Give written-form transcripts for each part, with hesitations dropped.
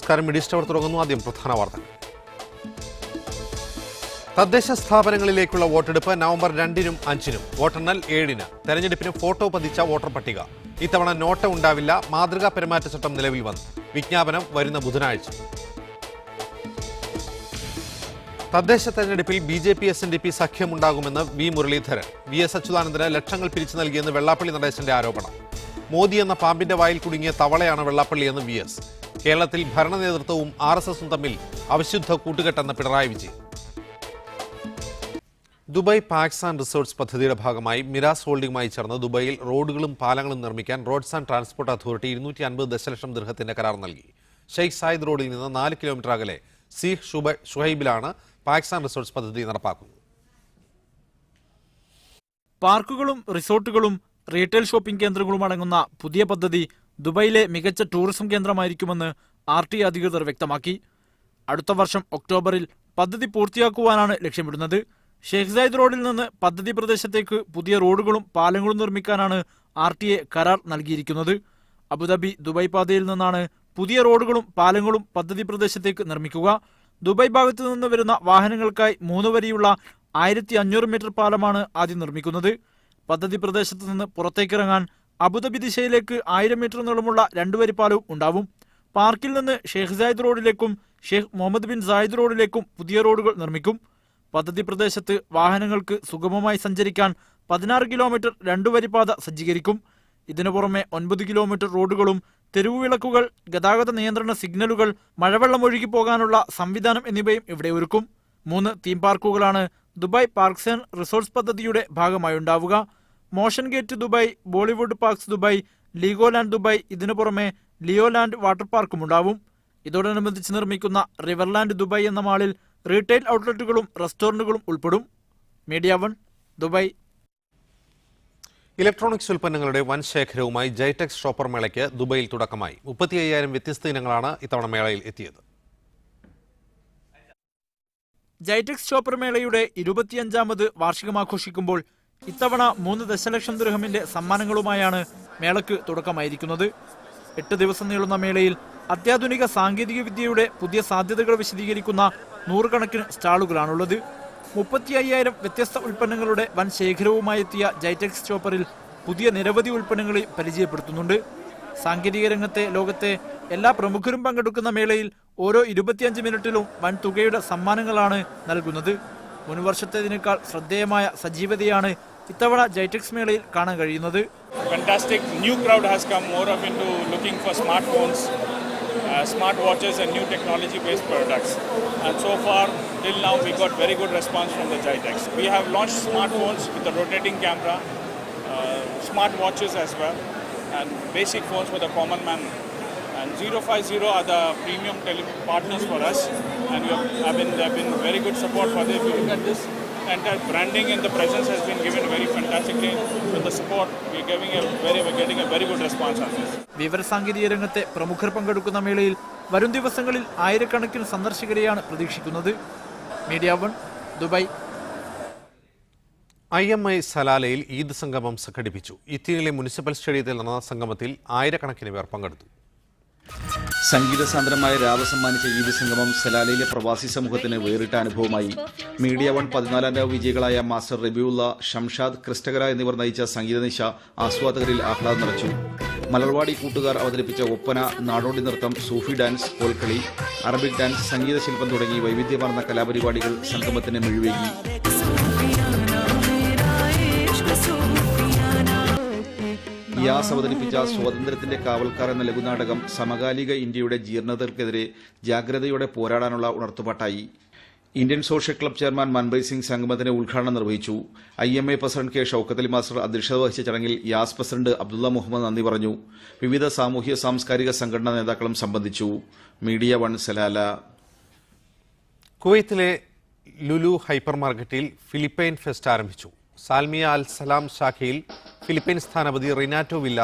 നമസ്കാരം. മിഡിസ്റ്റ് അവർ തുടങ്ങുന്നു. ആദ്യം പ്രധാന വാർത്തകൾ. തദ്ദേശ സ്ഥാപനങ്ങളിലേക്കുള്ള വോട്ടെടുപ്പ് നവംബർ 2-നും 5-നും, വോട്ടെണ്ണൽ 7-ന്. തെരഞ്ഞെടുപ്പിന് ഫോട്ടോ പതിച്ച വോട്ടർ പട്ടിക. ഇത്തവണ നോട്ട ഉണ്ടാവില്ല. മാതൃകാ പെരുമാറ്റച്ചട്ടം നിലവിൽ വന്നു. വിജ്ഞാപനം വരുന്ന ബുധനാഴ്ച. തദ്ദേശ തെരഞ്ഞെടുപ്പിൽ BJP SNDP സഖ്യമുണ്ടാകുമെന്ന് വി മുരളീധരൻ. VS അച്യുതാനന്ദന് ലക്ഷങ്ങൾ പിരിച്ചു നൽകിയെന്ന് വെള്ളാപ്പള്ളി നടേശന്റെ ആരോപണം. മോദി എന്ന പാമ്പിന്റെ വായിൽ കുടുങ്ങിയ തവളയാണ് വെള്ളാപ്പള്ളിയെന്ന് VS. കേരളത്തിൽ ഭരണ നേതൃത്വവും RSSും തമ്മിൽ അവിശുദ്ധ കൂട്ടുകെട്ടെന്ന് Pinarayi Vijayan. Dubai parks and resorts പദ്ധതിയുടെ ഭാഗമായി മിരാസ് ഹോൾഡിംഗുമായി ചേർന്ന് ദുബായിൽ റോഡുകളും പാലങ്ങളും നിർമ്മിക്കാൻ റോഡ്സ് ആൻഡ് ട്രാൻസ്പോർട്ട് അതോറിറ്റി 250 ദശലക്ഷം ദിർഹത്തിന്റെ കരാർ നൽകി. ഷെയ്ഖ് സായിദ് റോഡിൽ നിന്ന് 4 കിലോമീറ്റർ അകലെ സീഹ് ഷുഹൈബിലാണ് പാർക്സ് ആൻഡ് റിസോർട്ട്സ് പദ്ധതി നടപ്പാക്കുന്നത്. പാർക്കുകളും റിസോർട്ടുകളും റീറ്റെയിൽ ഷോപ്പിംഗ് കേന്ദ്രങ്ങളും അടങ്ങുന്ന പുതിയ പദ്ധതി ദുബായിലെ മികച്ച ടൂറിസം കേന്ദ്രമായിരിക്കുമെന്ന് RTA അധികൃതർ വ്യക്തമാക്കി. അടുത്ത വർഷം ഒക്ടോബറിൽ പദ്ധതി പൂർത്തിയാക്കുവാനാണ് ലക്ഷ്യമിടുന്നത്. ഷെയ്ഖ് സായിദ് റോഡിൽ നിന്ന് പദ്ധതി പ്രദേശത്തേക്ക് പുതിയ റോഡുകളും പാലങ്ങളും നിർമ്മിക്കാനാണ് RTA കരാർ നൽകിയിരിക്കുന്നത്. അബുദാബി ദുബായ് പാതയിൽ നിന്നാണ് പുതിയ റോഡുകളും പാലങ്ങളും പദ്ധതി പ്രദേശത്തേക്ക് നിർമ്മിക്കുക. ദുബായ് ഭാഗത്തു നിന്ന് വരുന്ന വാഹനങ്ങൾക്കായി 3 വരിയുള്ള 1500 മീറ്റർ പാലമാണ് ആദ്യം നിർമ്മിക്കുന്നത്. പദ്ധതി പ്രദേശത്ത് നിന്ന് പുറത്തേക്കിറങ്ങാൻ അബുദാബി ദിശയിലേക്ക് 1000 മീറ്റർ നീളമുള്ള 2 വരി പാലവും ഉണ്ടാവും. പാർക്കിൽ നിന്ന് ഷെയ്ഖ് സായിദ് റോഡിലേക്കും ഷെയ്ഖ് മുഹമ്മദ് ബിൻ സായിദ് റോഡിലേക്കും പുതിയ റോഡുകൾ നിർമ്മിക്കും. പദ്ധതി പ്രദേശത്ത് വാഹനങ്ങൾക്ക് സുഗമമായി സഞ്ചരിക്കാൻ 16 കിലോമീറ്റർ 2 വരി പാത സജ്ജീകരിക്കും. ഇതിനു പുറമെ 9 കിലോമീറ്റർ റോഡുകളും തെരുവുവിളക്കുകൾ, ഗതാഗത നിയന്ത്രണ സിഗ്നലുകൾ, മഴവെള്ളം ഒഴുകിപ്പോകാനുള്ള സംവിധാനം എന്നിവയും ഇവിടെ ഒരുക്കും. 3 തീം പാർക്കുകളാണ് ദുബായ് പാർക്സ് ആൻഡ് റിസോർട്ട്സ് പദ്ധതിയുടെ ഭാഗമായുണ്ടാവുക. Motiongate Dubai, Bollywood parks Dubai, Legoland Dubai, ഇതിനു പുറമെ ലിയോലാൻഡ് വാട്ടർ പാർക്കും ഉണ്ടാവും. ഇതോടനുബന്ധിച്ച് നിർമ്മിക്കുന്ന റിവർലാൻഡ് ദുബായ് എന്ന മാളിൽ റീറ്റെയിൽ ഔട്ട്ലെറ്റുകളും റെസ്റ്റോറന്റുകളും ഉൾപ്പെടും. Media 1 Dubai. ഇലക്ട്രോണിക്സ് ഉൽപ്പന്നങ്ങളുടെ വൻ ശേഖരവുമായി ജൈടെക്സ് ഷോപ്പർ മേളയ്ക്ക് ദുബായിൽ തുടക്കമായി. 35,000 വ്യത്യസ്ത ഇനങ്ങളാണ് ഇത്തവണ മേളയിൽ എത്തിയത്. ജൈടെക്സ് ഷോപ്പർ മേളയുടെ 25ാമത് വാർഷികമാഘോഷിക്കുമ്പോൾ ഇത്തവണ 3 ദശലക്ഷം ദിർഹമിന്റെ സമ്മാനങ്ങളുമായാണ് മേളയ്ക്ക് തുടക്കമായിരിക്കുന്നത്. 8 ദിവസം നീളുന്ന മേളയിൽ അത്യാധുനിക സാങ്കേതിക വിദ്യയുടെ പുതിയ സാധ്യതകൾ വിശദീകരിക്കുന്ന 100 കണക്കിന് സ്റ്റാളുകളാണുള്ളത്. 35,000 വ്യത്യസ്ത ഉൽപ്പന്നങ്ങളുടെ വൻ ശേഖരവുമായി എത്തിയ ജൈടെക്സ് ഷോപ്പറിൽ പുതിയ നിരവധി ഉൽപ്പന്നങ്ങളെ പരിചയപ്പെടുത്തുന്നുണ്ട്. സാങ്കേതിക രംഗത്തെ ലോകത്തെ എല്ലാ പ്രമുഖരും പങ്കെടുക്കുന്ന മേളയിൽ ഓരോ 25 മിനിറ്റിലും വൻ തുകയുടെ സമ്മാനങ്ങളാണ് നൽകുന്നത്. മുൻവർഷത്തേതിനേക്കാൾ ശ്രദ്ധേയമായ സജീവതയാണ് ഇത്തവണ ജൈടെക്സ് മേളയിൽ കാണാൻ കഴിയുന്നത്. Fantastic new crowd has come more of into looking for smartphones, smart watches and new technology based products, and so far till now we got very good response from the Jitex. We have launched smartphones with a rotating camera, smart watches as well, and basic phones for the common man, and 050 are the premium partners for us, and they have been very good support for this. If you look at this, entire branding and the presence has been given very fantastically. With the support, we are getting a very good response on this. വിവരസാങ്കേതിക രംഗത്തെ പ്രമുഖർ പങ്കെടുക്കുന്ന മേളയിൽ വരും ദിവസങ്ങളിൽ ആയിരക്കണക്കിന് സന്ദർശകരെയാണ് പ്രതീക്ഷിക്കുന്നത്. Media 1 Dubai. IMI സലാലയിൽ Eid സംഗമം സംഘടിപ്പിച്ചു. ഇത്തിയിലെ മുനിസിപ്പൽ സ്റ്റേഡിയത്തിൽ നടന്ന സംഗമത്തിൽ ആയിരക്കണക്കിന് പേർ പങ്കെടുത്തു. സംഗീത സാന്ദ്രമായ രാവ് സമ്മാനിച്ച ഈദ് സംഗമം സലാലയിലെ പ്രവാസി സമൂഹത്തിന് വേറിട്ട അനുഭവമായി. മീഡിയ 1 14ാം രാവ് വിജയികളായ മാസ്റ്റർ റബിയുള്ള, ഷംഷാദ്, ക്രിസ്റ്റകര എന്നിവർ നയിച്ച സംഗീത നിശ ആസ്വാദകരിൽ ആഹ്ലാദം നിറച്ചു. മലർവാടി കൂട്ടുകാർ അവതരിപ്പിച്ച ഒപ്പന, നാടോടി നൃത്തം, സൂഫി ഡാൻസ്, കോൽക്കളി, അറബിക് ഡാൻസ്, സംഗീത ശില്പം തുടങ്ങി വൈവിധ്യമാർന്ന കലാപരിപാടികൾ സംഗമത്തിന് മിഴിവേകി. യാസ് അവതരിപ്പിച്ച സ്വാതന്ത്ര്യത്തിന്റെ കാവൽക്കാർ എന്ന ലഘുനാടകം സമകാലിക ഇന്ത്യയുടെ ജീർണതകൾക്കെതിരെ ജാഗ്രതയോടെ പോരാടാനുള്ള ഉണർത്തുപാട്ടായി. Indian social club chairman Manpreet Singh സംഗമത്തിന് ഉദ്ഘാടനം നിർവഹിച്ചു. IMA president K. Shoukath Ali master അധ്യക്ഷത വഹിച്ച ചടങ്ങിൽ യാസ് പ്രസിഡന്റ് അബ്ദുള്ള മുഹമ്മദ് നന്ദി പറഞ്ഞു. വിവിധ സാമൂഹ്യ സാംസ്കാരിക സംഘടനാ നേതാക്കളും സംബന്ധിച്ചു. Media 1 Salalah. കുവൈത്തിലെ ലുലു ഹൈപ്പർ മാർക്കറ്റിൽ ഫിലിപ്പൈൻ ഫെസ്റ്റ് ആരംഭിച്ചു. സാൽമിയ അൽ സലാം ശാഖയിൽ ഫിലിപ്പൈൻ സ്ഥാനപതി Renato Villa,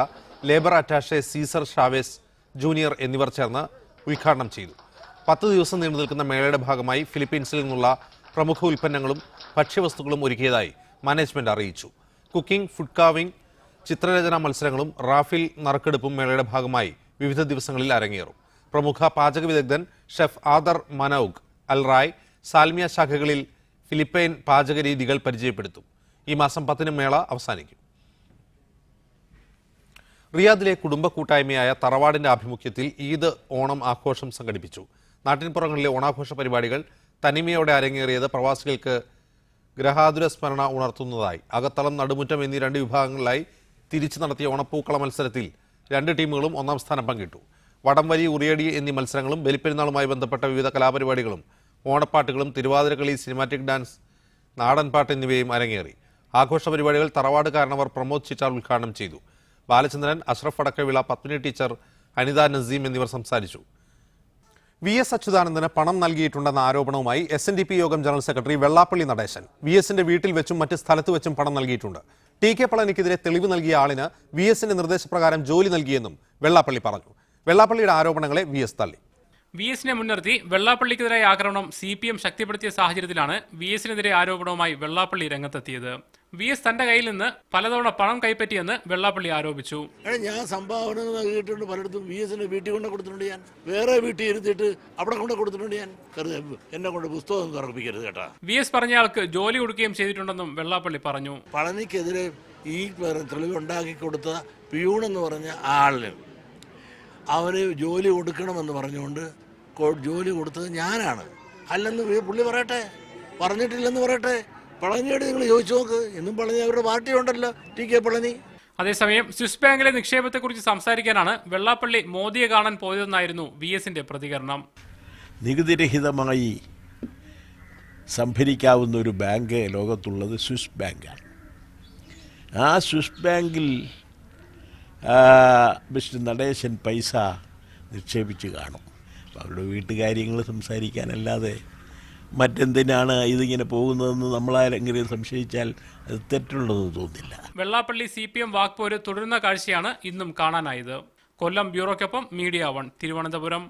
labour attache Cesar Chavez junior എന്നിവർ ചേർന്ന് ഉദ്ഘാടനം ചെയ്തു. 10 ദിവസം നീണ്ടു നിൽക്കുന്ന മേളയുടെ ഭാഗമായി ഫിലിപ്പീൻസിൽ നിന്നുള്ള പ്രമുഖ ഉൽപ്പന്നങ്ങളും ഭക്ഷ്യവസ്തുക്കളും ഒരുക്കിയതായി മാനേജ്മെന്റ് അറിയിച്ചു. കുക്കിംഗ്, ഫുഡ് കാവിംഗ്, ചിത്രരചനാ മത്സരങ്ങളും റാഫിൽ നറുക്കെടുപ്പും മേളയുടെ ഭാഗമായി വിവിധ ദിവസങ്ങളിൽ അരങ്ങേറും. പ്രമുഖ പാചക വിദഗ്ധൻ chef other മനൌഗ് Al Rai Salmiya ശാഖകളിൽ Philippine പാചക രീതികൾ പരിചയപ്പെടുത്തും. ഈ മാസം 10 മേള അവസാനിക്കും. റിയാദിലെ കുടുംബ കൂട്ടായ്മയായ തറവാടിന്റെ ആഭിമുഖ്യത്തിൽ ഈദ് ഓണം ആഘോഷം സംഘടിപ്പിച്ചു. നാട്ടിൻപുറങ്ങളിലെ ഓണാഘോഷ പരിപാടികൾ തനിമയോടെ അരങ്ങേറിയത് പ്രവാസികൾക്ക് ഗ്രഹാതുര സ്മരണ ഉണർത്തുന്നതായി. അകത്തളം, നടുമുറ്റം എന്നീ 2 വിഭാഗങ്ങളിലായി തിരിച്ചു നടത്തിയ ഓണപ്പൂക്കള മത്സരത്തിൽ 2 ടീമുകളും 1ാം സ്ഥാനം പങ്കിട്ടു. വടംവലി, ഉറിയടി എന്നീ മത്സരങ്ങളും ബലിപ്പെരുന്നാളുമായി ബന്ധപ്പെട്ട വിവിധ കലാപരിപാടികളും ഓണപ്പാട്ടുകളും തിരുവാതിരക്കളി, സിനിമാറ്റിക് ഡാൻസ്, നാടൻപാട്ട് എന്നിവയും അരങ്ങേറി. ആഘോഷ പരിപാടികൾ തറവാട് കാരണവർ പ്രമോദ് ചിറ്റാർ ഉദ്ഘാടനം ചെയ്തു. ബാലചന്ദ്രൻ, അഷ്റഫ് അടക്കവിള, പത്മിനി ടീച്ചർ, അനിത നസീം എന്നിവർ സംസാരിച്ചു. VS അച്യുതാനന്ദന് പണം നൽകിയിട്ടുണ്ടെന്ന ആരോപണവുമായി SNDP യോഗം ജനറൽ സെക്രട്ടറി വെള്ളാപ്പള്ളി നടേശൻ. VSന്റെ വീട്ടിൽ വെച്ചും മറ്റ് സ്ഥലത്ത് വെച്ചും പണം നൽകിയിട്ടുണ്ട്. TK പളനിക്കെതിരെ തെളിവ് നൽകിയ ആളിന് VSന്റെ നിർദ്ദേശപ്രകാരം ജോലി നൽകിയെന്നും വെള്ളാപ്പള്ളി പറഞ്ഞു. വെള്ളാപ്പള്ളിയുടെ ആരോപണങ്ങളെ VS തള്ളി. VSനെ മുൻനിർത്തി വെള്ളാപ്പള്ളിക്കെതിരായ ആക്രമണം CPM ശക്തിപ്പെടുത്തിയ സാഹചര്യത്തിലാണ് VSനെതിരെ ആരോപണവുമായി വെള്ളാപ്പള്ളി രംഗത്തെത്തിയത്. VS തന്റെ കയ്യിൽ നിന്ന് പലതവണ പണം കൈപ്പറ്റിയെന്ന് വെള്ളാപ്പള്ളി ആരോപിച്ചു. ഞാൻ സംഭാവന നൽകിയിട്ടുണ്ട് പലയിടത്തും. VSന്റെ വീട്ടിൽ കൊണ്ട് കൊടുത്തിട്ടുണ്ട്. ഞാൻ വേറെ വീട്ടിൽ ഇരുത്തിയിട്ട് അവിടെ കൊണ്ട് കൊടുത്തിട്ടുണ്ട്. ഞാൻ എന്നെ കൊണ്ട് പുസ്തകം തുറപ്പിക്കരുത് കേട്ടാ. VS പറഞ്ഞയാൾക്ക് ജോലി കൊടുക്കുകയും ചെയ്തിട്ടുണ്ടെന്നും വെള്ളാപ്പള്ളി പറഞ്ഞു. പളനിക്കെതിരെ ഈ തെളിവ് ഉണ്ടാക്കി കൊടുത്ത പിയൂണെന്ന് പറഞ്ഞ ആളിന് അവന് ജോലി കൊടുക്കണമെന്ന് പറഞ്ഞുകൊണ്ട് ജോലി കൊടുത്തത് ഞാനാണ്. അല്ലെന്ന് പുള്ളി പറയട്ടെ, പറഞ്ഞിട്ടില്ലെന്ന് പറയട്ടെ. പളനിയോട് നിങ്ങൾ ചോദിച്ചു നോക്ക്. എന്നും പളനി അവരുടെ പാർട്ടി ഉണ്ടല്ലോ, TK പളനി. അതേസമയം സ്വിസ് ബാങ്കിലെ നിക്ഷേപത്തെക്കുറിച്ച് സംസാരിക്കാനാണ് വെള്ളാപ്പള്ളി മോദിയെ കാണാൻ പോയതെന്നായിരുന്നു VSന്റെ പ്രതികരണം. നികുതിരഹിതമായി സംഭരിക്കാവുന്ന ഒരു ബാങ്ക് ലോകത്തുള്ളത് സ്വിസ് ബാങ്കാണ്. ആ സ്വിസ് ബാങ്കിൽ മിസ്റ്റർ നടേശൻ പൈസ നിക്ഷേപിച്ച് കാണും. അപ്പോൾ അവരുടെ വീട്ടുകാര്യങ്ങൾ സംസാരിക്കാനല്ലാതെ മറ്റെന്തിനാണ് ഇതിങ്ങനെ പോകുന്നതെന്ന് നമ്മളാരെങ്കിലും സംശയിച്ചാൽ അത് തെറ്റുള്ളതെന്ന് തോന്നില്ല. വെള്ളാപ്പള്ളി CPM വാക്പോര് തുടരുന്ന കാഴ്ചയാണ് ഇന്നും കാണാനായത്. കൊല്ലം ബ്യൂറോയ്ക്കൊപ്പം മീഡിയ 1 തിരുവനന്തപുരം.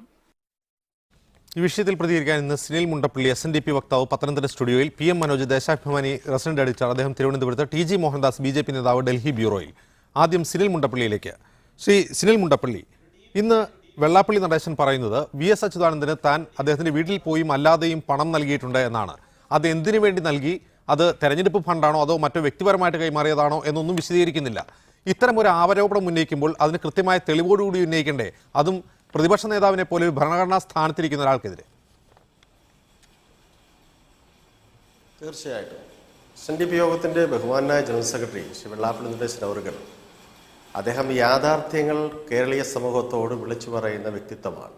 ഈ വിഷയത്തിൽ പ്രതികരിക്കാൻ ഇന്ന് സുനിൽ മുണ്ടപ്പള്ളി SNDP വക്താവ് പത്തനംതിട്ട സ്റ്റുഡിയോയിൽ, PM Manoj Deshabhimani resident editor അദ്ദേഹം തിരുവനന്തപുരത്ത്, TG മോഹൻദാസ് BJP നേതാവ് ഡൽഹി ബ്യൂറോയിൽ. ആദ്യം സുനിൽ മുണ്ടപ്പള്ളിയിലേക്ക്. ശ്രീ സുനിൽ മുണ്ടപ്പള്ളി, ഇന്ന് വെള്ളാപ്പള്ളി നടേശൻ പറയുന്നത് VS അച്യുതാനന്ദന് താൻ അദ്ദേഹത്തിന്റെ വീട്ടിൽ പോയും അല്ലാതെയും പണം നൽകിയിട്ടുണ്ട് എന്നാണ്. അത് എന്തിനു വേണ്ടി നൽകി, അത് തെരഞ്ഞെടുപ്പ് ഫണ്ടാണോ അതോ മറ്റോ വ്യക്തിപരമായിട്ട് കൈമാറിയതാണോ എന്നൊന്നും വിശദീകരിക്കുന്നില്ല. ഇത്തരം ഒരു ആരോപണം ഉന്നയിക്കുമ്പോൾ അതിന് കൃത്യമായ തെളിവോടുകൂടി ഉന്നയിക്കണ്ടേ, അതും പ്രതിപക്ഷ നേതാവിനെ പോലെ ഒരു ഭരണഘടനാ സ്ഥാനത്തിരിക്കുന്ന ഒരാൾക്കെതിരെ? തീർച്ചയായിട്ടും SNDP യോഗത്തിൻ്റെ ബഹുമാനായ ജനറൽ സെക്രട്ടറി ശ്രീ വെള്ളാപ്പള്ളി നടേശൻ അവറുകൾ അദ്ദേഹം യാഥാർത്ഥ്യങ്ങൾ കേരളീയ സമൂഹത്തോട് വിളിച്ചു പറയുന്ന വ്യക്തിത്വമാണ്.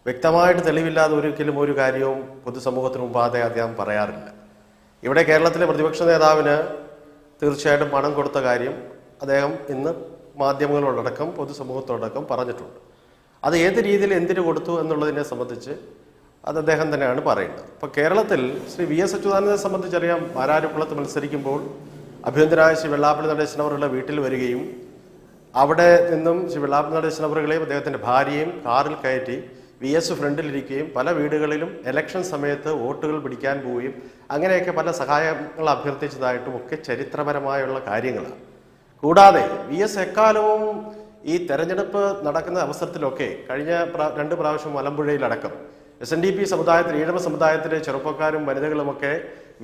വ്യക്തമായിട്ട് തെളിവില്ലാതെ ഒരിക്കലും ഒരു കാര്യവും പൊതുസമൂഹത്തിന് മുമ്പാതെ അദ്ദേഹം പറയാറില്ല. ഇവിടെ കേരളത്തിലെ പ്രതിപക്ഷ നേതാവിന് തീർച്ചയായിട്ടും പണം കൊടുത്ത കാര്യം അദ്ദേഹം ഇന്ന് മാധ്യമങ്ങളോടക്കം പൊതുസമൂഹത്തോടക്കം പറഞ്ഞിട്ടുണ്ട്. അത് ഏത് രീതിയിൽ എന്തിനു കൊടുത്തു എന്നുള്ളതിനെ സംബന്ധിച്ച് അത് അദ്ദേഹം തന്നെയാണ് പറയുന്നത്. ഇപ്പോൾ കേരളത്തിൽ ശ്രീ VS അച്യുതാനന്ദനെ സംബന്ധിച്ചറിയാം, പാലാരിക്കുളത്ത് മത്സരിക്കുമ്പോൾ അഭ്യന്തരായ ശ്രീ വെള്ളാപ്പള്ളി നടേശൻ അവരുടെ വീട്ടിൽ വരികയും അവിടെ നിന്നും ശ്രീ വെള്ളാപ്പള്ളി നടേശൻ അവരുകളെയും അദ്ദേഹത്തിൻ്റെ ഭാര്യയും കാറിൽ കയറ്റി VS ഫ്രണ്ടിലിരിക്കുകയും പല വീടുകളിലും ഇലക്ഷൻ സമയത്ത് വോട്ടുകൾ പിടിക്കാൻ പോവുകയും അങ്ങനെയൊക്കെ പല സഹായങ്ങൾ അഭ്യർത്ഥിച്ചതായിട്ടും ഒക്കെ ചരിത്രപരമായുള്ള കാര്യങ്ങളാണ്. കൂടാതെ VS എക്കാലവും ഈ തെരഞ്ഞെടുപ്പ് നടക്കുന്ന അവസരത്തിലൊക്കെ കഴിഞ്ഞ 2 പ്രാവശ്യം മലമ്പുഴയിലടക്കം SNDP സമുദായത്തിൽ, ഈഴവ സമുദായത്തിലെ ചെറുപ്പക്കാരും വനിതകളുമൊക്കെ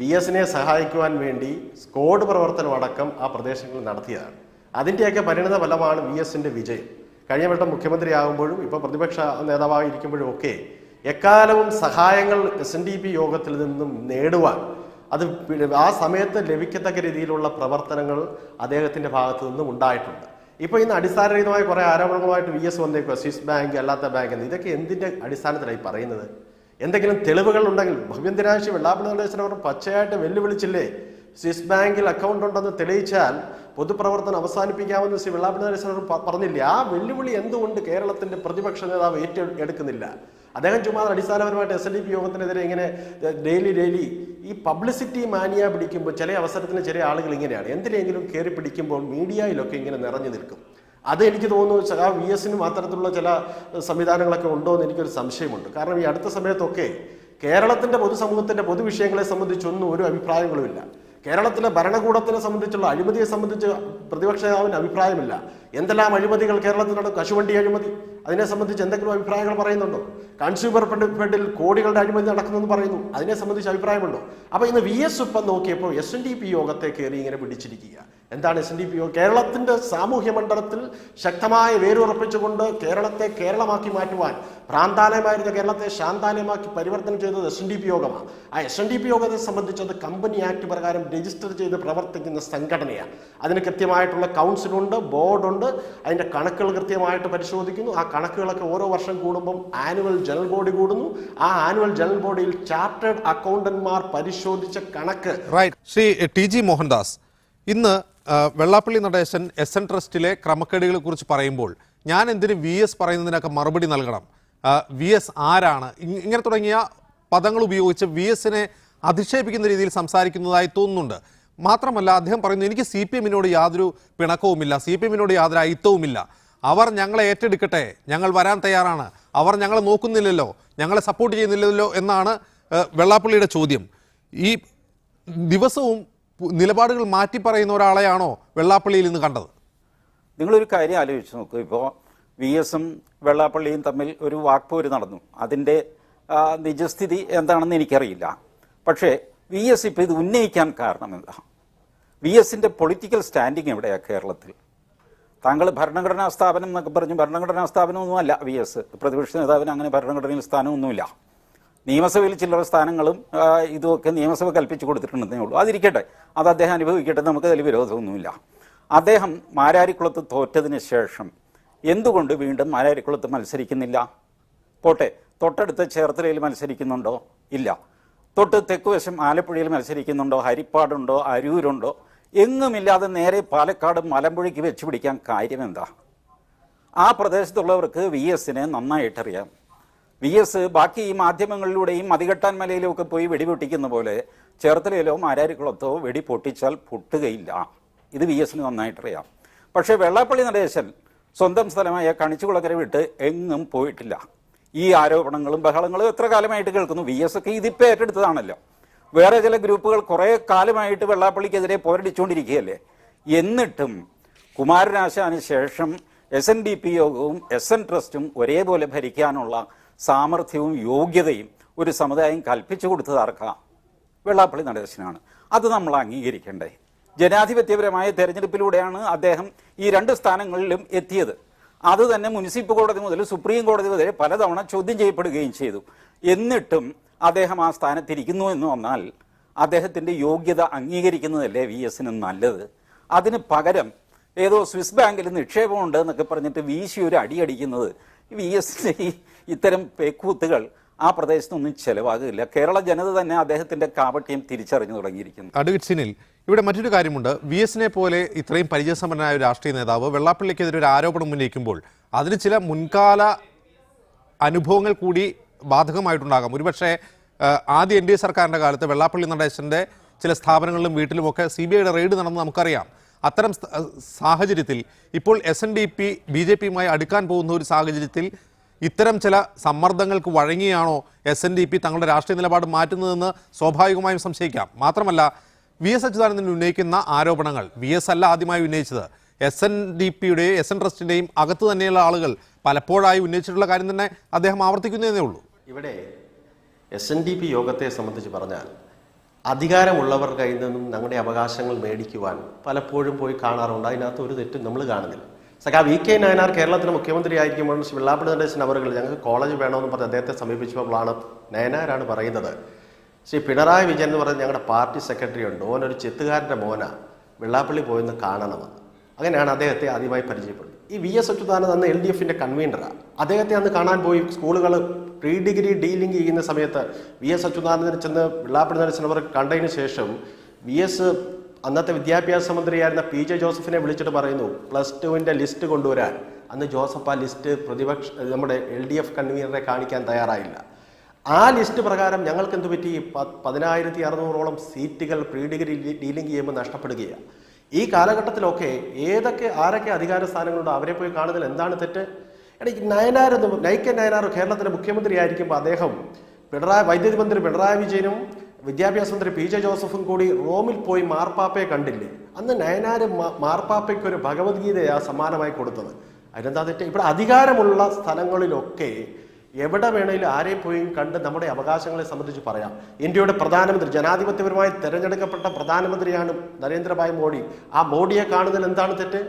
VSനെ സഹായിക്കുവാൻ വേണ്ടി സ്ക്വാഡ് പ്രവർത്തനം അടക്കം ആ പ്രദേശങ്ങളിൽ നടത്തിയതാണ്. അതിൻ്റെയൊക്കെ പരിണിത ഫലമാണ് VSന്റെ വിജയം. കഴിഞ്ഞ വട്ടം മുഖ്യമന്ത്രിയാകുമ്പോഴും ഇപ്പോൾ പ്രതിപക്ഷ നേതാവായിരിക്കുമ്പോഴും ഒക്കെ എക്കാലവും സഹായങ്ങൾ SNDP യോഗത്തിൽ നിന്നും നേടുവാൻ അത് ആ സമയത്ത് ലഭിക്കത്തക്ക രീതിയിലുള്ള പ്രവർത്തനങ്ങൾ അദ്ദേഹത്തിൻ്റെ ഭാഗത്തു നിന്നും ഉണ്ടായിട്ടുണ്ട്. ഇപ്പോൾ ഇന്ന് അടിസ്ഥാനരഹിതമായ കുറേ ആരോപണങ്ങളുമായിട്ട് VS വന്നേക്കുക, സ്വിസ് ബാങ്ക് അല്ലാത്ത ബാങ്ക് എന്ന്. ഇതൊക്കെ എന്തിൻ്റെ അടിസ്ഥാനത്തിലായി പറയുന്നത്? എന്തെങ്കിലും തെളിവുകൾ ഉണ്ടെങ്കിൽ ഭവ്യന്തരാശി വെള്ളാപ്പള്ളി നടേശൻ അവർ പച്ചയായിട്ട് വെല്ലുവിളിച്ചില്ലേ? സ്വിസ് ബാങ്കിൽ അക്കൗണ്ട് ഉണ്ടെന്ന് തെളിയിച്ചാൽ പൊതുപ്രവർത്തനം അവസാനിപ്പിക്കാമെന്ന് ശ്രീ വെള്ളാപ്പള്ളി നടേശൻ പറഞ്ഞില്ലേ? ആ വെല്ലുവിളി എന്തുകൊണ്ട് കേരളത്തിന്റെ പ്രതിപക്ഷ നേതാവ് ഏറ്റെടുക്കുന്നില്ല? അദ്ദേഹം ചുമ്മാ അടിസ്ഥാനപരമായിട്ട് SNDP യോഗത്തിനെതിരെ ഇങ്ങനെ ഡെയിലി ഈ പബ്ലിസിറ്റി മാനിയ പിടിക്കുമ്പോൾ ചില അവസരത്തിന് ചില ആളുകൾ ഇങ്ങനെയാണ്, എന്തിനെങ്കിലും കയറി പിടിക്കുമ്പോൾ മീഡിയയിലൊക്കെ ഇങ്ങനെ നിറഞ്ഞു നിൽക്കും. അത് എനിക്ക് തോന്നുന്നു VSനും അത്തരത്തിലുള്ള ചില സംവിധാനങ്ങളൊക്കെ ഉണ്ടോ എന്ന് എനിക്കൊരു സംശയമുണ്ട്. കാരണം ഈ അടുത്ത സമയത്തൊക്കെ കേരളത്തിന്റെ പൊതുസമൂഹത്തിന്റെ പൊതുവിഷയങ്ങളെ സംബന്ധിച്ചൊന്നും ഒരു അഭിപ്രായങ്ങളുമില്ല. കേരളത്തിലെ ഭരണകൂടത്തിനെ സംബന്ധിച്ചുള്ള അഴിമതിയെ സംബന്ധിച്ച് പ്രതിപക്ഷ നേതാവിന് അഭിപ്രായമില്ല. എന്തെല്ലാം അഴിമതികൾ കേരളത്തിൽ നടക്കും? കശുവണ്ടി അഴിമതി, അതിനെ സംബന്ധിച്ച് എന്തെങ്കിലും അഭിപ്രായങ്ങൾ പറയുന്നുണ്ടോ? കൺസ്യൂമർ ഫെഡിൽ കോടികളുടെ അഴിമതി നടക്കുന്നെന്ന് പറയുന്നു, അതിനെ സംബന്ധിച്ച് അഭിപ്രായമുണ്ടോ? അപ്പോൾ ഇന്ന് VS ഇപ്പം നോക്കിയപ്പോൾ SNDP യോഗത്തെ കയറി ഇങ്ങനെ പിടിച്ചിരിക്കുക. എന്താണ് SNDP യോഗം? കേരളത്തിൻ്റെ സാമൂഹ്യ മണ്ഡലത്തിൽ ശക്തമായ വേരുറപ്പിച്ചുകൊണ്ട് കേരളത്തെ കേരളമാക്കി മാറ്റുവാൻ, ഭ്രാന്താലയമായിരുന്ന കേരളത്തെ ശാന്താലയമാക്കി പരിവർത്തനം ചെയ്തത് SNDP യോഗമാണ്. ആ SNDP യോഗത്തെ സംബന്ധിച്ചത് കമ്പനി ആക്ട് പ്രകാരം രജിസ്റ്റർ ചെയ്ത് പ്രവർത്തിക്കുന്ന സംഘടനയാണ്. അതിന് കൃത്യമായിട്ടുള്ള കൗൺസിലുണ്ട്, ബോർഡുണ്ട്, അതിൻ്റെ കണക്കുകൾ കൃത്യമായിട്ട് പരിശോധിക്കുന്നു. ആ കണക്കുകളൊക്കെ ഓരോ വർഷം കൂടുമ്പം ആനുവൽ ജനറൽ ബോഡി കൂടുന്നു. ആ ആനുവൽ ജനറൽ ബോഡിയിൽ ചാർട്ടേഡ് അക്കൗണ്ടന്റ്മാർ പരിശോധിച്ച കണക്ക്. ശ്രീ TG മോഹൻദാസ്, ഇന്ന് വെള്ളാപ്പള്ളി നടേശൻ SN ട്രസ്റ്റിലെ ക്രമക്കേടുകളെ കുറിച്ച് പറയുമ്പോൾ ഞാൻ എന്തിന് VS പറയുന്നതിനൊക്കെ മറുപടി നൽകണം? VS ആരാണ്? ഇങ്ങനെ തുടങ്ങിയ പദങ്ങൾ ഉപയോഗിച്ച് VSനെ അധിക്ഷേപിക്കുന്ന രീതിയിൽ സംസാരിക്കുന്നതായി തോന്നുന്നുണ്ട്. മാത്രമല്ല, അദ്ദേഹം പറയുന്നു എനിക്ക് CPM-നോട് യാതൊരു പിണക്കവുമില്ല, CPM-നോട് യാതൊരു അയിത്തവുമില്ല, അവർ ഞങ്ങളെ ഏറ്റെടുക്കട്ടെ, ഞങ്ങൾ വരാൻ തയ്യാറാണ്, അവർ ഞങ്ങളെ നോക്കുന്നില്ലല്ലോ, ഞങ്ങളെ സപ്പോർട്ട് ചെയ്യുന്നില്ലല്ലോ എന്നാണ് വെള്ളാപ്പള്ളിയുടെ ചോദ്യം. ഈ ദിവസവും നിലപാടുകൾ മാറ്റി പറയുന്ന ഒരാളെയാണോ വെള്ളാപ്പള്ളിയിൽ ഇന്ന് കണ്ടത്? നിങ്ങളൊരു കാര്യം ആലോചിച്ച് നോക്കൂ. ഇപ്പോൾ VS-ഉം വെള്ളാപ്പള്ളിയും തമ്മിൽ ഒരു വാക്പോര് നടന്നു. അതിൻ്റെ നിജസ്ഥിതി എന്താണെന്ന് എനിക്കറിയില്ല. പക്ഷേ VS ഇപ്പോൾ ഇത് ഉന്നയിക്കാൻ കാരണം എന്താ? VS-ന്റെ പൊളിറ്റിക്കൽ സ്റ്റാൻഡിങ് എവിടെയാണ് കേരളത്തിൽ? താങ്കൾ ഭരണഘടനാ സ്ഥാപനം എന്നൊക്കെ പറഞ്ഞ് ഭരണഘടനാ സ്ഥാപനമൊന്നുമല്ല VS. പ്രതിപക്ഷ നേതാവിന് അങ്ങനെ ഭരണഘടനയിൽ സ്ഥാനമൊന്നുമില്ല. നിയമസഭയിൽ ചില്ലറ സ്ഥാനങ്ങളും ഇതുമൊക്കെ നിയമസഭ കൽപ്പിച്ചു കൊടുത്തിട്ടുണ്ടെന്നേ ഉള്ളൂ. അതിരിക്കട്ടെ, അത് അദ്ദേഹം അനുഭവിക്കട്ടെ, നമുക്ക് അതിൽ വിരോധമൊന്നുമില്ല. അദ്ദേഹം മാരാരിക്കുളത്ത് തോറ്റതിന് ശേഷം എന്തുകൊണ്ട് വീണ്ടും മാരാരിക്കുളത്ത് മത്സരിക്കുന്നില്ല? പോട്ടെ, തൊട്ടടുത്ത ചേർത്തലയിൽ മത്സരിക്കുന്നുണ്ടോ? ഇല്ല. തൊട്ട് തെക്കുവശം ആലപ്പുഴയിൽ മത്സരിക്കുന്നുണ്ടോ? ഹരിപ്പാടുണ്ടോ? അരൂരുണ്ടോ? എങ്ങുമില്ലാതെ നേരെ പാലക്കാട് മലമ്പുഴയ്ക്ക് വെച്ച് പിടിക്കാൻ കാര്യം എന്താ? ആ പ്രദേശത്തുള്ളവർക്ക് VS-നെ നന്നായിട്ടറിയാം. VS ബാക്കി ഈ മാധ്യമങ്ങളിലൂടെയും മതികെട്ടാൻ മലയിലും ഒക്കെ പോയി വെടിപൊട്ടിക്കുന്ന പോലെ ചേർത്തലയിലോ മാരാരിക്കുളത്തോ വെടി പൊട്ടിച്ചാൽ പൊട്ടുകയില്ല. ഇത് VS-ന് നന്നായിട്ടറിയാം. പക്ഷേ വെള്ളാപ്പള്ളി നടേശൻ സ്വന്തം സ്ഥലമായ കണിച്ചുകുളക്കര വിട്ട് എങ്ങും പോയിട്ടില്ല. ഈ ആരോപണങ്ങളും ബഹളങ്ങളും എത്ര കാലമായിട്ട് കേൾക്കുന്നു? VS ഒക്കെ ഇതിപ്പോൾ ഏറ്റെടുത്തതാണല്ലോ. വേറെ ചില ഗ്രൂപ്പുകൾ കുറേ കാലമായിട്ട് വെള്ളാപ്പള്ളിക്കെതിരെ പോരടിച്ചുകൊണ്ടിരിക്കുകയല്ലേ. എന്നിട്ടും കുമാരനാശാന് ശേഷം SNDP യോഗവും SN ട്രസ്റ്റും ഒരേപോലെ ഭരിക്കാനുള്ള സാമർഥ്യവും യോഗ്യതയും ഒരു സമുദായം കൽപ്പിച്ചു കൊടുത്തത് ആർക്കാ? വെള്ളാപ്പള്ളി നടേശനാണ്. അത് നമ്മൾ അംഗീകരിക്കണ്ടേ? ജനാധിപത്യപരമായ തെരഞ്ഞെടുപ്പിലൂടെയാണ് അദ്ദേഹം ഈ 2 സ്ഥാനങ്ങളിലും എത്തിയത്. അത് തന്നെ മുനിസിപ്പൽ കോടതി മുതൽ സുപ്രീം കോടതി വരെ പലതവണ ചോദ്യം ചെയ്യപ്പെടുകയും ചെയ്തു. എന്നിട്ടും അദ്ദേഹം ആ സ്ഥാനത്തിരിക്കുന്നു എന്ന് വന്നാൽ അദ്ദേഹത്തിൻ്റെ യോഗ്യത അംഗീകരിക്കുന്നതല്ലേ VS-ന് നല്ലത്? അതിന് പകരം ഏതോ സ്വിസ് ബാങ്കിൽ നിക്ഷേപമുണ്ട് എന്നൊക്കെ പറഞ്ഞിട്ട് വീശി ഒരു അടിയടിക്കുന്നത് VS-ന് ഇത്തരം പേക്കൂത്തുകൾ ആ പ്രദേശത്തൊന്നും ചെലവാകില്ല. കേരള ജനത തന്നെ അദ്ദേഹത്തിന്റെ കാപട്യം തിരിച്ചറിഞ്ഞു തുടങ്ങിയിരിക്കുന്നു. അഡ്വക്കേറ്റ് സിനിൽ, ഇവിടെ മറ്റൊരു കാര്യമുണ്ട്. VS-നെ പോലെ ഇത്രയും പരിചയസമ്പന്നനായ ഒരു രാഷ്ട്രീയ നേതാവ് വെള്ളാപ്പള്ളിക്കെതിരെ ഒരു ആരോപണം ഉന്നയിക്കുമ്പോൾ അതിന് ചില മുൻകാല അനുഭവങ്ങൾ കൂടി ബാധകമായിട്ടുണ്ടാകാം. ഒരുപക്ഷെ ആദ്യ NDA സർക്കാരിൻ്റെ കാലത്ത് വെള്ളാപ്പള്ളി നടേശൻ്റെ ചില സ്ഥാപനങ്ങളിലും വീട്ടിലുമൊക്കെ CBI-യുടെ റെയ്ഡ് നടന്ന് നമുക്കറിയാം. അത്തരം സാഹചര്യത്തിൽ ഇപ്പോൾ SNDP BJP-യുമായി അടുക്കാൻ പോകുന്ന ഒരു സാഹചര്യത്തിൽ ഇത്തരം ചില സമ്മർദ്ദങ്ങൾക്ക് വഴങ്ങിയാണോ SNDP തങ്ങളുടെ രാഷ്ട്രീയ നിലപാട് മാറ്റുന്നതെന്ന് സ്വാഭാവികമായും സംശയിക്കാം. മാത്രമല്ല, VS അച്യുതാനന്ദൻ ഉന്നയിക്കുന്ന ആരോപണങ്ങൾ VS അല്ല ആദ്യമായി ഉന്നയിച്ചത്. SNDP-യുടെയും SN ട്രസ്റ്റിൻ്റെയും അകത്ത് തന്നെയുള്ള ആളുകൾ പലപ്പോഴായി ഉന്നയിച്ചിട്ടുള്ള കാര്യം തന്നെ അദ്ദേഹം ആവർത്തിക്കുന്നതേ ഉള്ളൂ. ഇവിടെ SNDP യോഗത്തെ സംബന്ധിച്ച് പറഞ്ഞാൽ അധികാരമുള്ളവർ കയ്യിൽ നിന്നും ഞങ്ങളുടെ അവകാശങ്ങൾ മേടിക്കുവാൻ പലപ്പോഴും പോയി കാണാറുണ്ട്. അതിനകത്ത് ഒരു തെറ്റും നമ്മൾ കാണുന്നില്ല. VK നായനാർ കേരളത്തിലെ മുഖ്യമന്ത്രി ആയിരിക്കുമ്പോൾ വെള്ളാപ്പള്ളി നടേശൻ അവർ ഞങ്ങൾക്ക് കോളേജ് വേണമെന്ന് പറഞ്ഞ് അദ്ദേഹത്തെ സമീപിച്ചപ്പോഴാണ് നയനാരാണ് പറയുന്നത്, ശ്രീ പിണറായി വിജയൻ എന്ന് പറയുന്നത് ഞങ്ങളുടെ പാർട്ടി സെക്രട്ടറി ഉണ്ട്, ഓനൊരു ചെത്തുകാരൻ്റെ മോന വെള്ളാപ്പള്ളി പോയെന്ന് കാണണമെന്ന്. അങ്ങനെയാണ് അദ്ദേഹത്തെ ആദ്യമായി പരിചയപ്പെടുന്നത്. ഈ VS അച്യുതാനന്ദൻ അന്ന് LDF-ന്റെ കൺവീനറാണ്. അദ്ദേഹത്തെ അന്ന് കാണാൻ പോയി സ്കൂളുകൾ പ്രീ ഡിഗ്രി ഡീലിംഗ് ചെയ്യുന്ന സമയത്ത് VS അച്യുതാനന്ദനെ ചെന്ന് വെള്ളാപ്പള്ളി നടേശൻ അവർ കണ്ടതിന് ശേഷം VS അന്നത്തെ വിദ്യാഭ്യാസ മന്ത്രിയായിരുന്ന PJ ജോസഫിനെ വിളിച്ചിട്ട് പറയുന്നു +2-ന്റെ ലിസ്റ്റ് കൊണ്ടുവരാൻ. അന്ന് ജോസഫ് ആ ലിസ്റ്റ് നമ്മുടെ LDF കൺവീനറെ കാണിക്കാൻ തയ്യാറായില്ല. ആ ലിസ്റ്റ് പ്രകാരം ഞങ്ങൾക്ക് എന്ത് പറ്റി? 10,600-ഓളം സീറ്റുകൾ പ്രീ ഡിഗ്രി ഡീലിംഗ് ചെയ്യുമ്പോൾ നഷ്ടപ്പെടുകയാണ്. ഈ കാലഘട്ടത്തിലൊക്കെ ആരൊക്കെ അധികാര സ്ഥാനങ്ങളുണ്ടോ അവരെ പോയി കാണുന്നതിൽ എന്താണ് തെറ്റ്? നൈക്കൻ നയനാർ കേരളത്തിലെ മുഖ്യമന്ത്രി ആയിരിക്കുമ്പോൾ അദ്ദേഹം വൈദ്യുതി മന്ത്രി പിണറായി വിജയനും വിദ്യാഭ്യാസ മന്ത്രി PJ ജോസഫും കൂടി റോമിൽ പോയി മാർപ്പാപ്പയെ കണ്ടില്ലേ? അന്ന് നയനാർ മാർപ്പാപ്പയ്ക്ക് ഒരു ഭഗവത്ഗീതയാണ് സമ്മാനമായി കൊടുത്തത്. അതിനെന്താ തെറ്റ്? ഇവിടെ അധികാരമുള്ള സ്ഥലങ്ങളിലൊക്കെ എവിടെ വേണമെങ്കിലും ആരെയും പോയി കണ്ട് നമ്മുടെ അവകാശങ്ങളെ സംബന്ധിച്ച് പറയാം. ഇന്ത്യയുടെ പ്രധാനമന്ത്രി, ജനാധിപത്യപരമായി തെരഞ്ഞെടുക്കപ്പെട്ട പ്രധാനമന്ത്രിയാണ് നരേന്ദ്രഭായ് മോഡി. ആ മോഡിയെ കാണുന്നതിൽ എന്താണ് തെറ്റ്?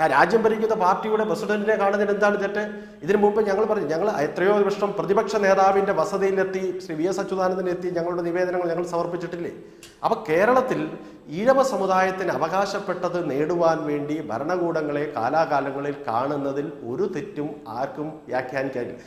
ആ രാജ്യം ഭരിക്കുന്ന പാർട്ടിയുടെ പ്രസിഡന്റിനെ കാണുന്നതിന് എന്താണ് തെറ്റ്? ഇതിനു മുമ്പ് ഞങ്ങൾ പറഞ്ഞു, ഞങ്ങൾ എത്രയോ വർഷം പ്രതിപക്ഷ നേതാവിൻ്റെ വസതിയിലെത്തി, ശ്രീ വി എസ് അച്യുതാനന്ദനെത്തി ഞങ്ങളുടെ നിവേദനങ്ങൾ ഞങ്ങൾ സമർപ്പിച്ചിട്ടില്ലേ? അപ്പോൾ കേരളത്തിൽ ഈഴവ സമുദായത്തിന് അവകാശപ്പെട്ടത് നേടുവാൻ വേണ്ടി ഭരണകൂടങ്ങളെ കാലാകാലങ്ങളിൽ കാണുന്നതിൽ ഒരു തെറ്റും ആർക്കും വ്യാഖ്യാനിക്കാനില്ല.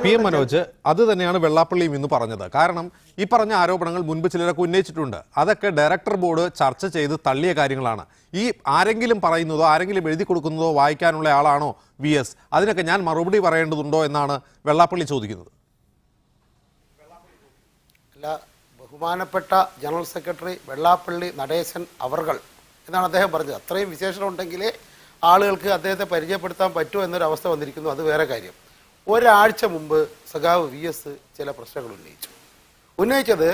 പി എം മനോജ്, അത് തന്നെയാണ് വെള്ളാപ്പള്ളിയും ഇന്ന് പറഞ്ഞത്. കാരണം ഈ പറഞ്ഞ ആരോപണങ്ങൾ മുൻപ് ചിലരൊക്കെ ഉന്നയിച്ചിട്ടുണ്ട്. അതൊക്കെ ഡയറക്ടർ ബോർഡ് ചർച്ച ചെയ്ത് തള്ളിയ കാര്യങ്ങളാണ്. ഈ ആരെങ്കിലും പറയുന്നതോ ആരെങ്കിലും എഴുതി കൊടുക്കുന്നതോ വായിക്കാനുള്ള ആളാണോ വി എസ്? അതിനൊക്കെ ഞാൻ മറുപടി പറയേണ്ടതുണ്ടോ എന്നാണ് വെള്ളാപ്പള്ളി ചോദിക്കുന്നത്. ബഹുമാനപ്പെട്ട ജനറൽ സെക്രട്ടറി വെള്ളാപ്പള്ളി നടേശൻ അവർകൾ എന്നാണ് അദ്ദേഹം പറഞ്ഞത്. അത്രയും വിശേഷണം ഉണ്ടെങ്കിലേ ആളുകൾക്ക് അദ്ദേഹത്തെ പരിചയപ്പെടുത്താൻ പറ്റുമോ എന്നൊരവസ്ഥ വന്നിരിക്കുന്നു. അത് വേറെ കാര്യം. ഒരാഴ്ച മുമ്പ് സഖാവ് വി എസ് ചില പ്രശ്നങ്ങൾ ഉന്നയിച്ചത്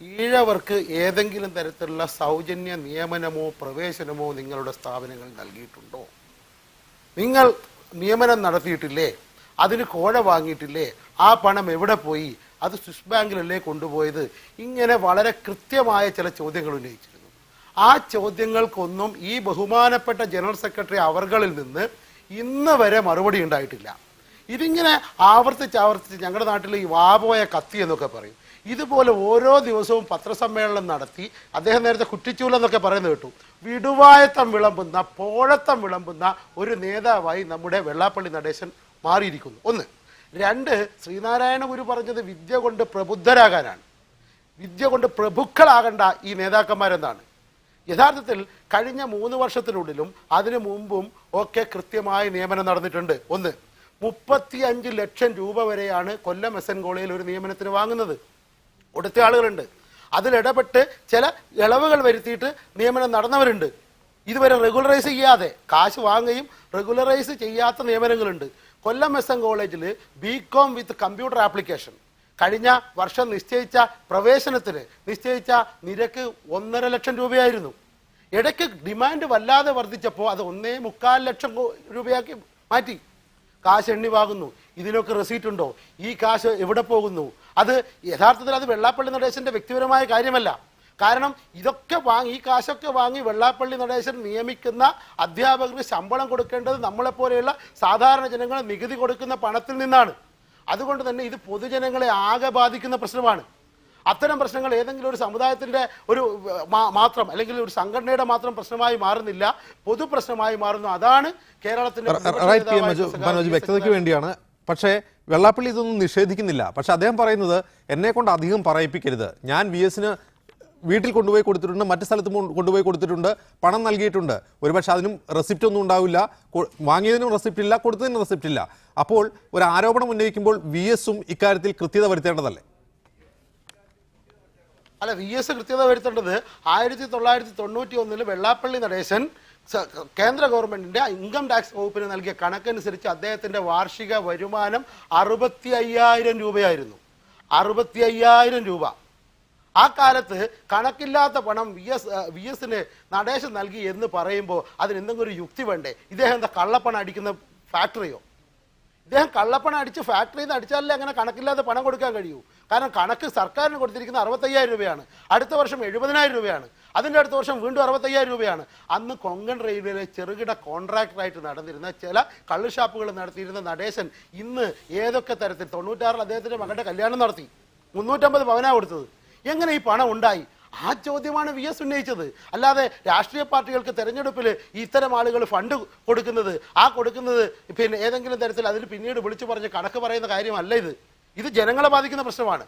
ഈഴവർക്ക് ഏതെങ്കിലും തരത്തിലുള്ള സൗജന്യ നിയമനമോ പ്രവേശനമോ നിങ്ങളുടെ സ്ഥാപനങ്ങൾ നൽകിയിട്ടുണ്ടോ? നിങ്ങൾ നിയമനം നടത്തിയിട്ടില്ലേ? അതിന് കോഴ വാങ്ങിയിട്ടില്ലേ? ആ പണം എവിടെ പോയി? അത് സ്വിസ് ബാങ്കിലല്ലേ കൊണ്ടുപോയത്? ഇങ്ങനെ വളരെ കൃത്യമായ ചില ചോദ്യങ്ങൾ ഉന്നയിച്ചിരുന്നു. ആ ചോദ്യങ്ങൾക്കൊന്നും ഈ ബഹുമാനപ്പെട്ട ജനറൽ സെക്രട്ടറി അവർകളിൽ നിന്ന് ഇന്ന് വരെ മറുപടി ഉണ്ടായിട്ടില്ല. ഇതിങ്ങനെ ആവർത്തിച്ച് ഞങ്ങളുടെ നാട്ടിൽ ഈ വാപോയ കത്തി എന്നൊക്കെ പറയും. ഇതുപോലെ ഓരോ ദിവസവും പത്രസമ്മേളനം നടത്തി അദ്ദേഹം നേരത്തെ കുറ്റിച്ചൂലെന്നൊക്കെ പറയുന്നത് കേട്ടു. വിടുവായത്തം വിളമ്പുന്ന, പോഴത്തം വിളമ്പുന്ന ഒരു നേതാവായി നമ്മുടെ വെള്ളാപ്പള്ളി നടേശൻ മാറിയിരിക്കുന്നു. ഒന്ന്. രണ്ട്, ശ്രീനാരായണ ഗുരു പറഞ്ഞത് വിദ്യ കൊണ്ട് പ്രബുദ്ധരാകാനാണ്. വിദ്യ കൊണ്ട് പ്രഭുക്കളാകേണ്ട ഈ നേതാക്കന്മാരെന്താണ്? യഥാർത്ഥത്തിൽ കഴിഞ്ഞ 3 വർഷത്തിനുള്ളിലും അതിനു മുമ്പും ഒക്കെ കൃത്യമായ നിയമനം നടന്നിട്ടുണ്ട്. ഒന്ന്, 35 ലക്ഷം രൂപ വരെയാണ് കൊല്ലം എസ് എൻ കോളേജിൽ ഒരു നിയമനത്തിന് വാങ്ങുന്നത്. കൊടുത്ത ആളുകളുണ്ട്. അതിലിടപെട്ട് ചില ഇളവുകൾ വരുത്തിയിട്ട് നിയമനം നടന്നവരുണ്ട്. ഇതുവരെ റെഗുലറൈസ് ചെയ്യാതെ കാശ് വാങ്ങുകയും റെഗുലറൈസ് ചെയ്യാത്ത നിയമനങ്ങളുണ്ട്. കൊല്ലം എസ് എൻ കോളേജിൽ ബികോം വിത്ത് കമ്പ്യൂട്ടർ ആപ്ലിക്കേഷൻ കഴിഞ്ഞ വർഷം നിശ്ചയിച്ച പ്രവേശനത്തിന് നിശ്ചയിച്ച നിരക്ക് 1.5 ലക്ഷം രൂപയായിരുന്നു. ഇടയ്ക്ക് ഡിമാൻഡ് വല്ലാതെ വർദ്ധിച്ചപ്പോൾ അത് 1.25 ലക്ഷം രൂപയാക്കി മാറ്റി. കാശ് എണ്ണി വാങ്ങുന്നു. ഇതിനൊക്കെ റെസീറ്റ് ഉണ്ടോ? ഈ കാശ് എവിടെ പോകുന്നു? അത് യഥാർത്ഥത്തിൽ അത് വെള്ളാപ്പള്ളി നടേശന്റെ വ്യക്തിപരമായ കാര്യമല്ല. കാരണം ഇതൊക്കെ ഈ കാശൊക്കെ വാങ്ങി വെള്ളാപ്പള്ളി നടേശൻ നിയമിക്കുന്ന അധ്യാപകർക്ക് ശമ്പളം കൊടുക്കേണ്ടത് നമ്മളെപ്പോലെയുള്ള സാധാരണ ജനങ്ങൾ നികുതി കൊടുക്കുന്ന പണത്തിൽ നിന്നാണ്. അതുകൊണ്ട് തന്നെ ഇത് പൊതുജനങ്ങളെ ആകെ ബാധിക്കുന്ന പ്രശ്നമാണ്. അത്തരം പ്രശ്നങ്ങൾ ഏതെങ്കിലും ഒരു സമുദായത്തിന്റെ ഒരു മാത്രം അല്ലെങ്കിൽ ഒരു സംഘടനയുടെ മാത്രം പ്രശ്നമായി മാറുന്നില്ല, പൊതുപ്രശ്നമായി മാറുന്നു. അതാണ് കേരളത്തിന്റെ വ്യക്തതയ്ക്ക് വേണ്ടിയാണ്. പക്ഷേ വെള്ളാപ്പള്ളി ഇതൊന്നും നിഷേധിക്കുന്നില്ല. പക്ഷെ അദ്ദേഹം പറയുന്നത് എന്നെ കൊണ്ട് അധികം പറയിപ്പിക്കരുത്. ഞാൻ വി എസിന് വീട്ടിൽ കൊണ്ടുപോയി കൊടുത്തിട്ടുണ്ട്, മറ്റു സ്ഥലത്തും കൊണ്ടുപോയി കൊടുത്തിട്ടുണ്ട്, പണം നൽകിയിട്ടുണ്ട്. ഒരുപക്ഷെ അതിനും റെസിപ്റ്റ് ഒന്നും ഉണ്ടാവില്ല. വാങ്ങിയതിനും റെസിപ്റ്റ് ഇല്ല, കൊടുത്തതിനും റെസിപ്റ്റ് ഇല്ല. അപ്പോൾ ഒരു ആരോപണം ഉന്നയിക്കുമ്പോൾ വി എസും ഇക്കാര്യത്തിൽ കൃത്യത വരുത്തേണ്ടതല്ലേ? അല്ല, വി എസ് കൃത്യത വരുത്തേണ്ടത് 1991 വെള്ളാപ്പള്ളി നടേശൻ കേന്ദ്ര ഗവൺമെന്റിന്റെ ഇൻകം ടാക്സ് വകുപ്പിന് നൽകിയ കണക്കനുസരിച്ച് അദ്ദേഹത്തിന്റെ വാർഷിക വരുമാനം 65,000 രൂപയായിരുന്നു. 65,000 രൂപ. ആ കാലത്ത് കണക്കില്ലാത്ത പണം വി എസിന് നടേശൻ നൽകി എന്ന് പറയുമ്പോൾ അതിന് എന്തെങ്കിലും ഒരു യുക്തി വേണ്ടേ? ഇദ്ദേഹം എന്താ കള്ളപ്പണം അടിക്കുന്ന ഫാക്ടറിയോ? ഇദ്ദേഹം കള്ളപ്പണം അടിച്ച് ഫാക്ടറിയിൽ നിന്ന് അടിച്ചാലേ അങ്ങനെ കണക്കില്ലാതെ പണം കൊടുക്കാൻ കഴിയൂ. കാരണം കണക്ക് സർക്കാരിന് കൊടുത്തിരിക്കുന്ന 65,000 രൂപയാണ്. അടുത്ത വർഷം 70,000 രൂപയാണ്. അതിൻ്റെ അടുത്ത വർഷം വീണ്ടും 65,000 രൂപയാണ്. അന്ന് കൊങ്കൺ റെയിൽവേയിലെ ചെറുകിട കോൺട്രാക്ടറായിട്ട് നടന്നിരുന്ന ചില കള്ളുഷാപ്പുകൾ നടത്തിയിരുന്ന നടേശൻ ഇന്ന് ഏതൊക്കെ തരത്തിൽ 96 അദ്ദേഹത്തിൻ്റെ മകളുടെ കല്യാണം നടത്തി 350 പവനാണ് കൊടുത്തത്. എങ്ങനെ ഈ പണം ഉണ്ടായി? ആ ചോദ്യമാണ് വി എസ് ഉന്നയിച്ചത്. അല്ലാതെ രാഷ്ട്രീയ പാർട്ടികൾക്ക് തെരഞ്ഞെടുപ്പിൽ ഇത്തരം ആളുകൾ ഫണ്ട് കൊടുക്കുന്നത്, ആ കൊടുക്കുന്നത് പിന്നെ ഏതെങ്കിലും തരത്തിൽ അതിൽ പിന്നീട് വിളിച്ചു പറഞ്ഞ് കണക്ക് പറയുന്ന കാര്യമല്ല. ഇത് ജനങ്ങളെ ബാധിക്കുന്ന പ്രശ്നമാണ്.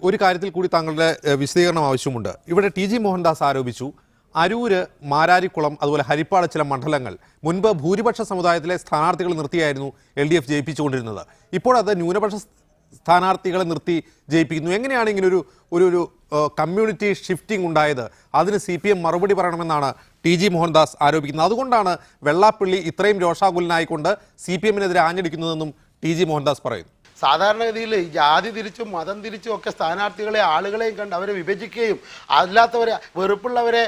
ഒരു കാര്യത്തിൽ കൂടി താങ്കളുടെ വിശദീകരണം ആവശ്യമുണ്ട്. ഇവിടെ ടി ജി മോഹൻദാസ് ആരോപിച്ചു, അരൂര്, മാരാരിക്കുളം, അതുപോലെ ഹരിപ്പാട് ചില മണ്ഡലങ്ങൾ മുൻപ് ഭൂരിപക്ഷ സമുദായത്തിലെ സ്ഥാനാർത്ഥികൾ നിർത്തിയായിരുന്നു LDF ജയിപ്പിച്ചുകൊണ്ടിരുന്നത്. ഇപ്പോൾ അത് ന്യൂനപക്ഷ സ്ഥാനാർത്ഥികളെ നിർത്തി ജയിപ്പിക്കുന്നു. എങ്ങനെയാണ് ഇങ്ങനെ ഒരു കമ്മ്യൂണിറ്റി ഷിഫ്റ്റിംഗ് ഉണ്ടായത്? അതിന് CPM മറുപടി പറയണമെന്നാണ് ടി ജി മോഹൻദാസ് ആരോപിക്കുന്നത്. അതുകൊണ്ടാണ് വെള്ളാപ്പള്ളി ഇത്രയും രോഷാകുലനായിക്കൊണ്ട് CPM-നെതിരെ ആഞ്ഞടിക്കുന്നതെന്നും ടി ജി മോഹൻദാസ് പറയുന്നു. സാധാരണഗതിയിൽ ഈ ജാതി തിരിച്ചും മതം തിരിച്ചും ഒക്കെ സ്ഥാനാർത്ഥികളെ ആളുകളെയും കണ്ട് അവരെ വിഭജിക്കുകയും അല്ലാത്തവരെ വെറുപ്പുള്ളവരെ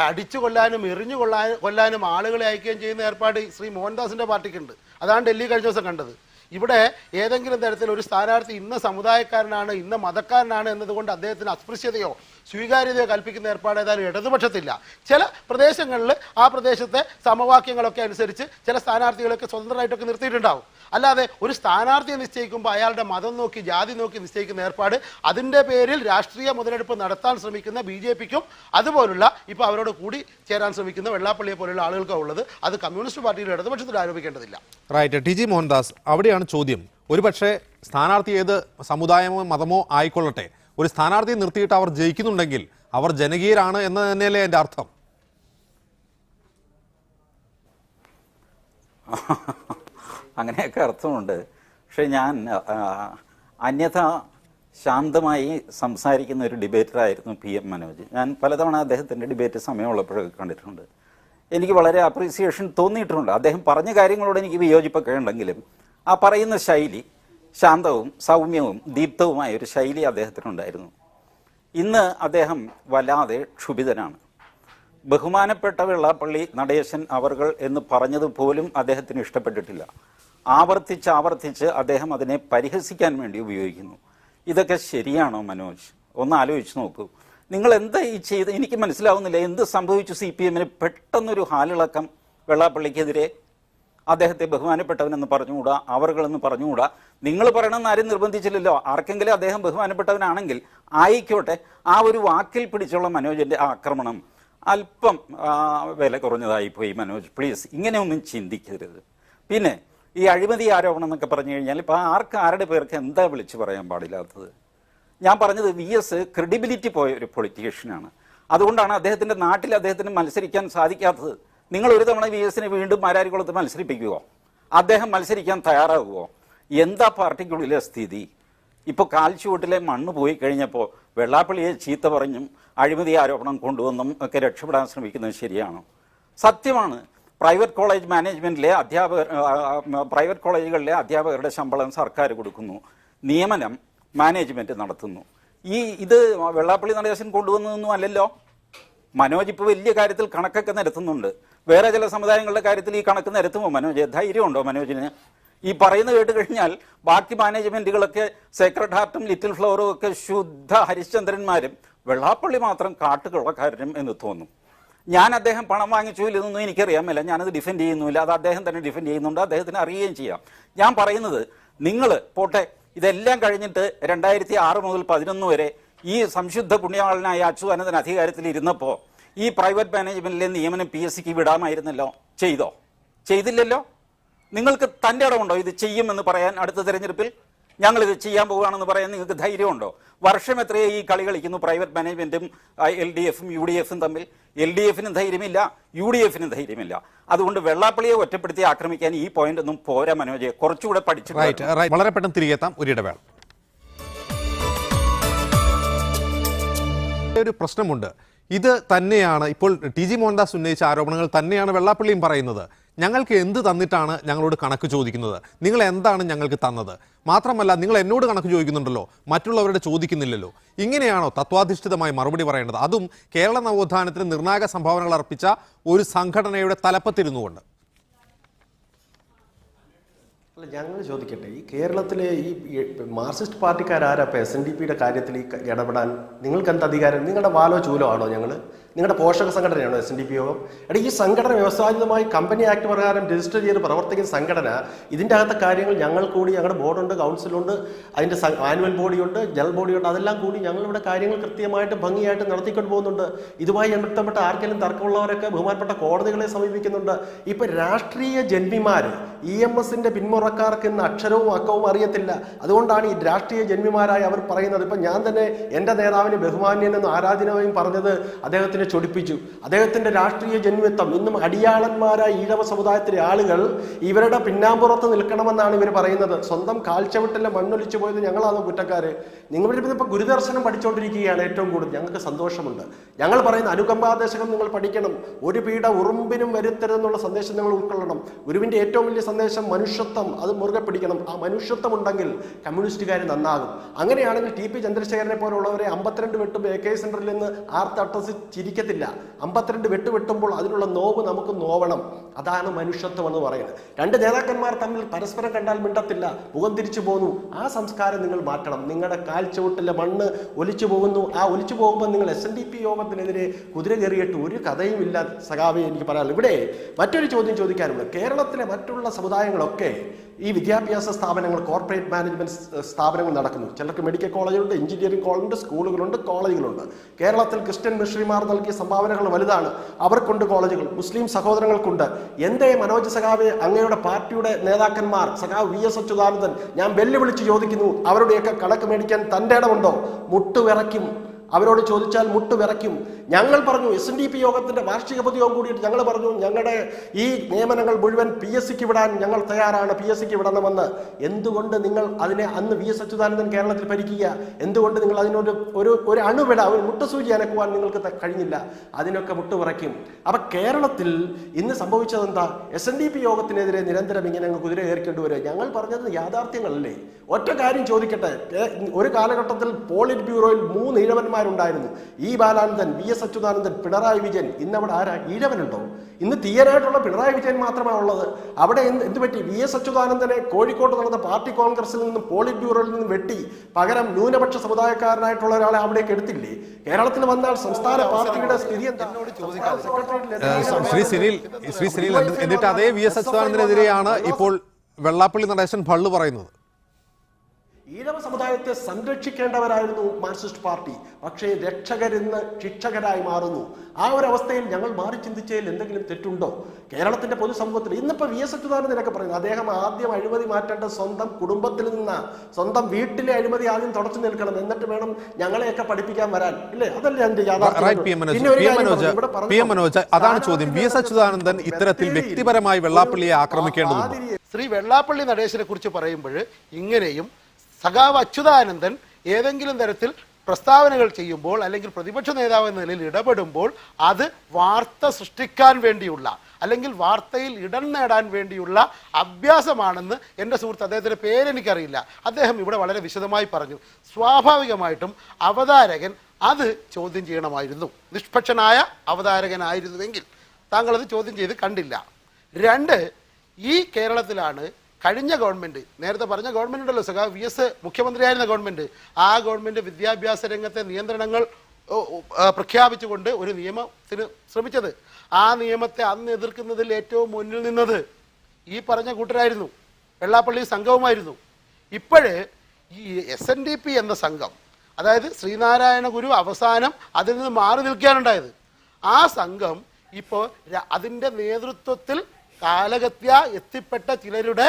അടിച്ചു കൊല്ലാനും എറിഞ്ഞു കൊല്ലാനും ആളുകളെ അയക്കുകയും ചെയ്യുന്ന ഏർപ്പാട് ശ്രീ മോഹൻദാസിൻ്റെ പാർട്ടിക്കുണ്ട്. അതാണ് ഡൽഹി കഴിഞ്ഞ ദിവസം കണ്ടത്. ഇവിടെ ഏതെങ്കിലും തരത്തിൽ ഒരു സ്ഥാനാർത്ഥി ഇന്ന സമുദായക്കാരനാണ് ഇന്ന മതക്കാരനാണ് എന്നതുകൊണ്ട് അദ്ദേഹത്തിന് അസ്പൃശ്യതയോ സ്വീകാര്യതയോ കൽപ്പിക്കുന്ന ഏർപ്പാട് ഏതായാലും ഇടതുപക്ഷത്തില്ല. ചില പ്രദേശങ്ങളിൽ ആ പ്രദേശത്തെ സമവാക്യങ്ങളൊക്കെ അനുസരിച്ച് ചില സ്ഥാനാർത്ഥികളൊക്കെ സ്വതന്ത്രമായിട്ടൊക്കെ നിർത്തിയിട്ടുണ്ടാവും. അല്ലാതെ ഒരു സ്ഥാനാർത്ഥിയെ നിശ്ചയിക്കുമ്പോൾ അയാളുടെ മതം നോക്കി ജാതി നോക്കി നിശ്ചയിക്കുന്ന ഏർപ്പാട്, അതിൻ്റെ പേരിൽ രാഷ്ട്രീയ മുതലെടുപ്പ് നടത്താൻ ശ്രമിക്കുന്ന BJPക്കും അതുപോലുള്ള ഇപ്പോൾ അവരോട് കൂടി ചേരാൻ ശ്രമിക്കുന്ന വെള്ളാപ്പള്ളിയെ പോലുള്ള ആളുകൾക്കാണ് ഉള്ളത്. അത് കമ്മ്യൂണിസ്റ്റ് പാർട്ടിയുടെ ഇടതുപക്ഷത്തിൽ ആരോപിക്കേണ്ടതില്ല. റൈറ്റ്. TG മോഹൻദാസ്, അവിടെയാണ് ചോദ്യം. ഒരുപക്ഷെ സ്ഥാനാർത്ഥി ഏത് സമുദായമോ മതമോ ആയിക്കൊള്ളട്ടെ, ഒരു സ്ഥാനാർത്ഥിയെ നിർത്തിയിട്ട് അവർ ജയിക്കുന്നുണ്ടെങ്കിൽ അവർ ജനകീയരാണ് എന്ന് തന്നെയല്ലേ എൻ്റെ അർത്ഥം? അങ്ങനെയൊക്കെ അർത്ഥമുണ്ട്. പക്ഷെ ഞാൻ അന്യഥ ശാന്തമായി സംസാരിക്കുന്ന ഒരു ഡിബേറ്ററായിരുന്നു PM മനോജ്. ഞാൻ പലതവണ അദ്ദേഹത്തിൻ്റെ ഡിബേറ്റ് സമയമുള്ളപ്പോഴൊക്കെ കണ്ടിട്ടുണ്ട്. എനിക്ക് വളരെ അപ്രീസിയേഷൻ തോന്നിയിട്ടുണ്ട്. അദ്ദേഹം പറഞ്ഞ കാര്യങ്ങളോട് എനിക്ക് വിയോജിപ്പൊക്കെ ഉണ്ടെങ്കിലും ആ പറയുന്ന ശൈലി ശാന്തവും സൗമ്യവും ദീപ്തവുമായ ഒരു ശൈലി അദ്ദേഹത്തിനുണ്ടായിരുന്നു. ഇന്ന് അദ്ദേഹം വല്ലാതെ ക്ഷുഭിതനാണ്. ബഹുമാനപ്പെട്ട വെള്ളാപ്പള്ളി നടേശൻ അവർകൾ എന്ന് പറഞ്ഞതുപോലും അദ്ദേഹത്തിന് ഇഷ്ടപ്പെട്ടിട്ടില്ല. ആവർത്തിച്ച് അദ്ദേഹം അതിനെ പരിഹസിക്കാൻ വേണ്ടി ഉപയോഗിക്കുന്നു. ഇതൊക്കെ ശരിയാണോ മനോജ്? ഒന്ന് ആലോചിച്ച് നോക്കൂ. നിങ്ങൾ എന്താ ഈ ചെയ്ത്? എനിക്ക് മനസ്സിലാവുന്നില്ല. എന്ത് സംഭവിച്ചു CPMന് പെട്ടെന്നൊരു ഹാലിളക്കം വെള്ളാപ്പള്ളിക്കെതിരെ? അദ്ദേഹത്തെ ബഹുമാനപ്പെട്ടവനെന്ന് പറഞ്ഞുകൂടാ, അവർകളെന്ന് പറഞ്ഞുകൂടാ. നിങ്ങൾ പറയണമെന്ന് ആരും നിർബന്ധിച്ചില്ലല്ലോ. ആർക്കെങ്കിലും അദ്ദേഹം ബഹുമാനപ്പെട്ടവനാണെങ്കിൽ ആയിക്കോട്ടെ. ആ ഒരു വാക്കിൽ പിടിച്ചുള്ള മനോജിൻ്റെ ആക്രമണം അല്പം വില കുറഞ്ഞതായിപ്പോയി മനോജ്. പ്ലീസ് ഇങ്ങനെയൊന്നും ചിന്തിക്കരുത്. പിന്നെ ഈ അഴിമതി ആരോപണം എന്നൊക്കെ പറഞ്ഞു കഴിഞ്ഞാൽ ഇപ്പോൾ ആരുടെ പേർക്ക് എന്താ വിളിച്ചു പറയാൻ പാടില്ലാത്തത്? ഞാൻ പറഞ്ഞത് VS ക്രെഡിബിലിറ്റി പോയ ഒരു പൊളിറ്റീഷ്യനാണ്. അതുകൊണ്ടാണ് അദ്ദേഹത്തിൻ്റെ നാട്ടിൽ അദ്ദേഹത്തിന് മത്സരിക്കാൻ സാധിക്കാത്തത്. നിങ്ങൾ ഒരു തവണ VSനെ വീണ്ടും മാരാരിക്കുളത്ത് മത്സരിപ്പിക്കുമോ? അദ്ദേഹം മത്സരിക്കാൻ തയ്യാറാകുമോ? എന്താ പാർട്ടിക്കുള്ളിലെ സ്ഥിതി? ഇപ്പോൾ കാൽച്ചുവട്ടിലെ മണ്ണ് പോയി കഴിഞ്ഞപ്പോൾ വെള്ളാപ്പള്ളിയെ ചീത്ത പറഞ്ഞും അഴിമതി ആരോപണം കൊണ്ടുവന്നും ഒക്കെ രക്ഷപ്പെടാൻ ശ്രമിക്കുന്നത് ശരിയാണോ? സത്യമാണ്. പ്രൈവറ്റ് കോളേജ് മാനേജ്മെൻറ്റിലെ പ്രൈവറ്റ് കോളേജുകളിലെ അധ്യാപകരുടെ ശമ്പളം സർക്കാർ കൊടുക്കുന്നു. നിയമനം മാനേജ്മെൻറ്റ് നടത്തുന്നു. ഇത് വെള്ളാപ്പള്ളി നടേശൻ കൊണ്ടുവന്നതൊന്നും അല്ലല്ലോ. മനോജ് ഇപ്പോൾ വലിയ കാര്യത്തിൽ കണക്കൊക്കെ നിരത്തുന്നുണ്ട്. വേറെ ചില സമുദായങ്ങളുടെ കാര്യത്തിൽ ഈ കണക്ക് നിരത്തുമോ മനോജ്? ധൈര്യമുണ്ടോ മനോജിന്? ഈ പറയുന്നത് കേട്ട് കഴിഞ്ഞാൽ ബാക്കി മാനേജ്മെൻറ്റുകളൊക്കെ സേക്രഡ് ഹാർട്ടും ലിറ്റിൽ ഫ്ലവറും ഒക്കെ ശുദ്ധ ഹരിശ്ചന്ദ്രന്മാരും, വെള്ളാപ്പള്ളി മാത്രം കാട്ടുകൊള്ളക്കാരനും എന്ന് തോന്നും. ഞാൻ അദ്ദേഹം പണം വാങ്ങിച്ചു ഇല്ലെന്നൊന്നും എനിക്കറിയാമല്ല. ഞാനത് ഡിഫെൻഡ് ചെയ്യുന്നുമില്ല. അത് അദ്ദേഹം തന്നെ ഡിഫെൻഡ് ചെയ്യുന്നുണ്ട്. അദ്ദേഹത്തിന് അറിയുകയും ചെയ്യാം. ഞാൻ പറയുന്നത്, നിങ്ങൾ പോട്ടെ, ഇതെല്ലാം കഴിഞ്ഞിട്ട് 2006 മുതൽ 2011 വരെ ഈ സംശുദ്ധ പുണ്യവാളനായ അച്യുതാനന്ദൻ അധികാരത്തിൽ ഇരുന്നപ്പോൾ ഈ പ്രൈവറ്റ് മാനേജ്മെൻറ്റിലെ നിയമനം PSCക്ക് വിടാമായിരുന്നല്ലോ. ചെയ്തില്ലല്ലോ. നിങ്ങൾക്ക് തൻ്റെ ഇടമുണ്ടോ ഇത് ചെയ്യുമെന്ന് പറയാൻ? അടുത്ത തെരഞ്ഞെടുപ്പിൽ ഞങ്ങളിത് ചെയ്യാൻ പോവുകയാണെന്ന് പറയാൻ നിങ്ങൾക്ക് ധൈര്യമുണ്ടോ? വർഷം എത്രയോ ഈ കളി കളിക്കുന്നു പ്രൈവറ്റ് മാനേജ്മെൻറ്റും LDFും UDFും തമ്മിൽ. LDFിനും ധൈര്യമില്ല, UDFിനും ധൈര്യമില്ല. അതുകൊണ്ട് വെള്ളാപ്പള്ളിയെ ഒറ്റപ്പെടുത്തി ആക്രമിക്കാൻ ഈ പോയിന്റ് ഒന്നും പോരാ മനോജയെ. കുറച്ചുകൂടെ പഠിച്ചു. വളരെ പെട്ടെന്ന് തിരികെ എത്താം. ഒരിടവേള. ഒരു പ്രശ്നമുണ്ട്. ഇത് തന്നെയാണ് ഇപ്പോൾ TG മോഹൻദാസ് ഉന്നയിച്ച ആരോപണങ്ങൾ തന്നെയാണ് വെള്ളാപ്പള്ളിയും പറയുന്നത്. ഞങ്ങൾക്ക് എന്ത് തന്നിട്ടാണ് ഞങ്ങളോട് കണക്ക് ചോദിക്കുന്നത്? നിങ്ങൾ എന്താണ് ഞങ്ങൾക്ക് തന്നത്? മാത്രമല്ല, നിങ്ങൾ എന്നോട് കണക്ക് ചോദിക്കുന്നുണ്ടല്ലോ, മറ്റുള്ളവരുടെ ചോദിക്കുന്നില്ലല്ലോ. ഇങ്ങനെയാണോ തത്വാധിഷ്ഠിതമായി മറുപടി പറയേണ്ടത്? അതും കേരള നവോത്ഥാനത്തിന് നിർണായക സംഭാവനകൾ അർപ്പിച്ച ഒരു സംഘടനയുടെ തലപ്പത്തിരുന്നുകൊണ്ട്. അല്ല, ഞങ്ങൾ ചോദിക്കട്ടെ, ഈ കേരളത്തിലെ ഈ മാർക്സിസ്റ്റ് പാർട്ടിക്കാരാരാ ഇപ്പോൾ SNDPയുടെ കാര്യത്തിൽ ഈ ഇടപെടാൻ? നിങ്ങൾക്ക് എന്ത് അധികാരം? നിങ്ങളുടെ വാലോ ചൂലോ ആണോ ഞങ്ങൾ? നിങ്ങളുടെ പോഷക സംഘടനയാണോ SNDP യോഗം? ഈ സംഘടന വ്യവസായികമായി കമ്പനി ആക്ട് പ്രകാരം രജിസ്റ്റർ ചെയ്ത് പ്രവർത്തിക്കുന്ന സംഘടന. ഇതിൻ്റെ അകത്തെ കാര്യങ്ങൾ ഞങ്ങൾ കൂടി, ഞങ്ങളുടെ ബോർഡുണ്ട്, കൗൺസിലുണ്ട്, അതിൻ്റെ ആനുവൽ ബോഡിയുണ്ട്, ജനറൽ ബോഡിയുണ്ട്, അതെല്ലാം കൂടി ഞങ്ങളിവിടെ കാര്യങ്ങൾ കൃത്യമായിട്ട് ഭംഗിയായിട്ട് നടത്തിക്കൊണ്ട് പോകുന്നുണ്ട്. ഇതുമായി ബന്ധപ്പെട്ട ആർക്കെങ്കിലും തർക്കമുള്ളവരൊക്കെ ബഹുമാനപ്പെട്ട കോടതികളെ സമീപിക്കുന്നുണ്ട്. ഇപ്പം രാഷ്ട്രീയ ജന്മിമാർ EMSൻ്റെ പിന്മുറക്കാർക്ക് ഇന്ന് അക്ഷരവും അക്കവും അറിയത്തില്ല. അതുകൊണ്ടാണ് ഈ രാഷ്ട്രീയ ജന്മിമാരായി അവർ പറയുന്നത്. ഇപ്പം ഞാൻ തന്നെ എൻ്റെ നേതാവിന് ബഹുമാന്യനെന്നും ആരാധനയും പറഞ്ഞത് അദ്ദേഹത്തിന് അദ്ദേഹത്തിനെ ചൊടിപ്പിച്ചു. അദ്ദേഹത്തിന്റെ രാഷ്ട്രീയ ജന്മിത്വം ഇന്നും അടിയാളന്മാരായ ഈഴവ സമുദായത്തിലെ ആളുകൾ ഇവരുടെ പിന്നാമ്പുറത്ത് നിൽക്കണമെന്നാണ് ഇവർ പറയുന്നത്. സ്വന്തം കാൽച്ചവിട്ടിലെ മണ്ണൊലിച്ചു പോയത് ഞങ്ങളാണ് കുറ്റക്കാര്. നിങ്ങളിപ്പോൾ ഗുരുദർശനം പഠിച്ചുകൊണ്ടിരിക്കുകയാണ് ഏറ്റവും കൂടുതൽ. ഞങ്ങൾക്ക് സന്തോഷമുണ്ട്. ഞങ്ങൾ പറയുന്ന അനുകമ്പാദേശകം നിങ്ങൾ പഠിക്കണം. ഒരു പീഡ ഉറുമ്പിനും വരുത്തരുതെന്നുള്ള സന്ദേശം നിങ്ങൾ ഉൾക്കൊള്ളണം. ഗുരുവിന്റെ ഏറ്റവും വലിയ സന്ദേശം മനുഷ്യത്വം, അത് മുറുകെ പിടിക്കണം. ആ മനുഷ്യത്വം ഉണ്ടെങ്കിൽ കമ്മ്യൂണിസ്റ്റുകാർ നന്നാകും. അങ്ങനെയാണെങ്കിൽ ടി പി ചന്ദ്രശേഖരനെ പോലുള്ളവരെ 52 വെട്ടും AK സെന്ററിൽ നിന്ന് ചിരിക്കത്തില്ല. 52 വെട്ടുമ്പോൾ അതിനുള്ള നോവ് നമുക്ക് നോവണം. അതാണ് മനുഷ്യത്വം എന്ന് പറയുന്നത്. രണ്ട് നേതാക്കന്മാർ തമ്മിൽ പരസ്പരം കണ്ടാൽ മിണ്ടത്തില്ല, മുഖം തിരിച്ചു പോകുന്നു. ആ സംസ്കാരം നിങ്ങൾ മാറ്റണം. നിങ്ങളുടെ കാൽച്ചുവട്ടിലെ മണ്ണ് ഒലിച്ചു പോകുന്നു. ആ ഒലിച്ചു പോകുമ്പോൾ നിങ്ങൾ SNDP യോഗത്തിനെതിരെ കുതിര കയറിയിട്ട് ഒരു കഥയും ഇല്ല സഖാവേ. എനിക്ക് പറയാനുള്ളത് ഇവിടെ മറ്റൊരു ചോദ്യം ചോദിക്കാനുണ്ട്. കേരളത്തിലെ മറ്റുള്ള സമുദായങ്ങളൊക്കെ ഈ വിദ്യാഭ്യാസ സ്ഥാപനങ്ങൾ, കോർപ്പറേറ്റ് മാനേജ്മെന്റ് സ്ഥാപനങ്ങൾ നടക്കുന്നു. ചിലർക്ക് മെഡിക്കൽ കോളേജുണ്ട്, എഞ്ചിനീയറിംഗ് കോളേജുണ്ട്, സ്കൂളുകളുണ്ട്, കോളേജുകളുണ്ട്. കേരളത്തിൽ ക്രിസ്ത്യൻ മിഷണറിമാർ നൽകിയ സംഭാവനകൾ വലുതാണ്. അവർക്കുണ്ട് കോളേജുകൾ, മുസ്ലിം സഹോദരങ്ങൾക്കുണ്ട്. എന്തേ മനോജ് സഖാവെ അങ്ങയുടെ പാർട്ടിയുടെ നേതാക്കന്മാർ, സഖാവ് VS അച്യുതാനന്ദൻ, ഞാൻ വെല്ലുവിളിച്ച് ചോദിക്കുന്നു, അവരുടെയൊക്കെ കണക്ക് മേടിക്കാൻ തൻ്റെ ഇടമുണ്ടോ? മുട്ടുവിറയ്ക്കും. അവരോട് ചോദിച്ചാൽ മുട്ടുവിറയ്ക്കും. ഞങ്ങൾ പറഞ്ഞു SNDP യോഗത്തിന്റെ വാർഷിക പൊതുയോഗം കൂടിയിട്ട് ഞങ്ങൾ പറഞ്ഞു ഞങ്ങളുടെ ഈ നിയമനങ്ങൾ മുഴുവൻ PSCക്ക് വിടാൻ ഞങ്ങൾ തയ്യാറാണ്, PSCക്ക് വിടണമെന്ന്. എന്തുകൊണ്ട് നിങ്ങൾ അതിനെ അന്ന് VS അച്യുതാനന്ദൻ കേരളത്തിൽ ഭരിക്കുക? എന്തുകൊണ്ട് നിങ്ങൾ അതിനൊരു ഒരു അണുവിട, ഒരു മുട്ടുസൂചി അനക്കുവാൻ നിങ്ങൾക്ക് കഴിഞ്ഞില്ല? അതിനൊക്കെ മുട്ടുവിറയ്ക്കും. അപ്പൊ കേരളത്തിൽ ഇന്ന് സംഭവിച്ചത് എന്താ? SNDP യോഗത്തിനെതിരെ നിരന്തരം ഇങ്ങനെ അങ്ങ് കുതിര കയറിക്കൊണ്ട് വരിക. ഞങ്ങൾ പറഞ്ഞത് യാഥാർത്ഥ്യങ്ങളല്ലേ? ഒറ്റ കാര്യം ചോദിക്കട്ടെ. ഒരു കാലഘട്ടത്തിൽ പോളിറ്റ് ബ്യൂറോയിൽ 3 ഈഴവന്മാരുണ്ടായിരുന്നു. ഈ ബാലാനന്ദൻ, VS അച്യുതാനന്ദൻ, പിണറായി വിജയൻ. ഇന്നവിടെ ആരാ? ഈഴവനുണ്ടോ? ഇന്ന് തീയനായിട്ടുള്ള പിണറായി വിജയൻ മാത്രമാണ് ഉള്ളത്. അവിടെ എന്തുപറ്റി? VS അച്യുതാനന്ദനെ കോഴിക്കോട്ട് നടന്ന പാർട്ടി കോൺഗ്രസിൽ നിന്നും പോളിറ്റ് ബ്യൂറോയിൽ നിന്നും വെട്ടി പകരം ന്യൂനപക്ഷ സമുദായക്കാരനായിട്ടുള്ള ഒരാളെ അവിടേക്ക് എടുത്തില്ലേ? കേരളത്തിൽ വന്നാൽ സംസ്ഥാന പാർട്ടിയുടെ സ്ഥിതി എന്താ? ശ്രീ സിനിൽ എന്നിട്ട് അതേ VS അച്യുതാനന്ദനെതിരെയാണ് ഇപ്പോൾ വെള്ളാപ്പള്ളി നടേശൻ ഭള്ളു പറയുന്നത്. ഈഴവ സമുദായത്തെ സംരക്ഷിക്കേണ്ടവരായിരുന്നു മാർക്സിസ്റ്റ് പാർട്ടി. പക്ഷേ രക്ഷകരിന്ന് ശിക്ഷകരായി മാറുന്നു. ആ ഒരു അവസ്ഥയിൽ ഞങ്ങൾ മാറി ചിന്തിച്ചതിൽ എന്തെങ്കിലും തെറ്റുണ്ടോ? കേരളത്തിന്റെ പൊതുസമൂഹത്തിൽ ഇന്നിപ്പോൾ VS അച്യുതാനന്ദനൊക്കെ പറയുന്നത് അദ്ദേഹം ആദ്യം അഴിമതി മാറ്റേണ്ടത് സ്വന്തം കുടുംബത്തിൽ നിന്ന്, സ്വന്തം വീട്ടിലെ അഴിമതി ആദ്യം തുടച്ചു നിൽക്കണം, എന്നിട്ട് വേണം ഞങ്ങളെയൊക്കെ പഠിപ്പിക്കാൻ വരാൻ. ഇല്ലേ? അതല്ലേ അതിന്റെ മനോജ്, അതാണ് ചോദ്യം. VS അച്യുതാനന്ദൻ ഇത്തരത്തിൽ വ്യക്തിപരമായി വെള്ളാപ്പള്ളിയെ ആക്രമിക്കേണ്ടതുണ്ട്. ശ്രീ വെള്ളാപ്പള്ളി നടേശനെ കുറിച്ച് പറയുമ്പോൾ ഇങ്ങനെയും സഖാവ് അച്യുതാനന്ദൻ ഏതെങ്കിലും തരത്തിൽ പ്രസ്താവനകൾ ചെയ്യുമ്പോൾ അല്ലെങ്കിൽ പ്രതിപക്ഷ നേതാവ് എന്ന നിലയിൽ ഇടപെടുമ്പോൾ അത് വാർത്ത സൃഷ്ടിക്കാൻ വേണ്ടിയുള്ള അല്ലെങ്കിൽ വാർത്തയിൽ ഇടം നേടാൻ വേണ്ടിയുള്ള അഭ്യാസമാണെന്ന് എൻ്റെ സുഹൃത്ത്, അദ്ദേഹത്തിൻ്റെ പേരെനിക്കറിയില്ല, അദ്ദേഹം ഇവിടെ വളരെ വിശദമായി പറഞ്ഞു. സ്വാഭാവികമായിട്ടും അവതാരകൻ അത് ചോദ്യം ചെയ്യണമായിരുന്നു. നിഷ്പക്ഷനായ അവതാരകനായിരുന്നുവെങ്കിൽ താങ്കളത് ചോദ്യം ചെയ്ത് കണ്ടില്ല. 2, ഈ കേരളത്തിലാണ് കഴിഞ്ഞ ഗവൺമെൻറ്, നേരത്തെ പറഞ്ഞ ഗവൺമെൻറ് ഉണ്ടല്ലോ, സഖാവ് VS മുഖ്യമന്ത്രിയായിരുന്ന ഗവൺമെൻറ്, ആ ഗവൺമെൻറ് വിദ്യാഭ്യാസ രംഗത്തെ നിയന്ത്രണങ്ങൾ പ്രഖ്യാപിച്ചുകൊണ്ട് ഒരു നിയമത്തിന് ശ്രമിച്ചത്. ആ നിയമത്തെ അന്ന് എതിർക്കുന്നതിൽ ഏറ്റവും മുന്നിൽ നിന്നത് ഈ പറഞ്ഞ കൂട്ടരായിരുന്നു, വെള്ളാപ്പള്ളി സംഘവുമായിരുന്നു. ഇപ്പോഴേ ഈ SNDP എന്ന സംഘം, അതായത് ശ്രീനാരായണ ഗുരു അവസാനം അതിൽ നിന്ന് മാറി നിൽക്കാനുണ്ടായത്, ആ സംഘം ഇപ്പോൾ അതിൻ്റെ നേതൃത്വത്തിൽ കാലഗത്യ എത്തിപ്പെട്ട ചിലരുടെ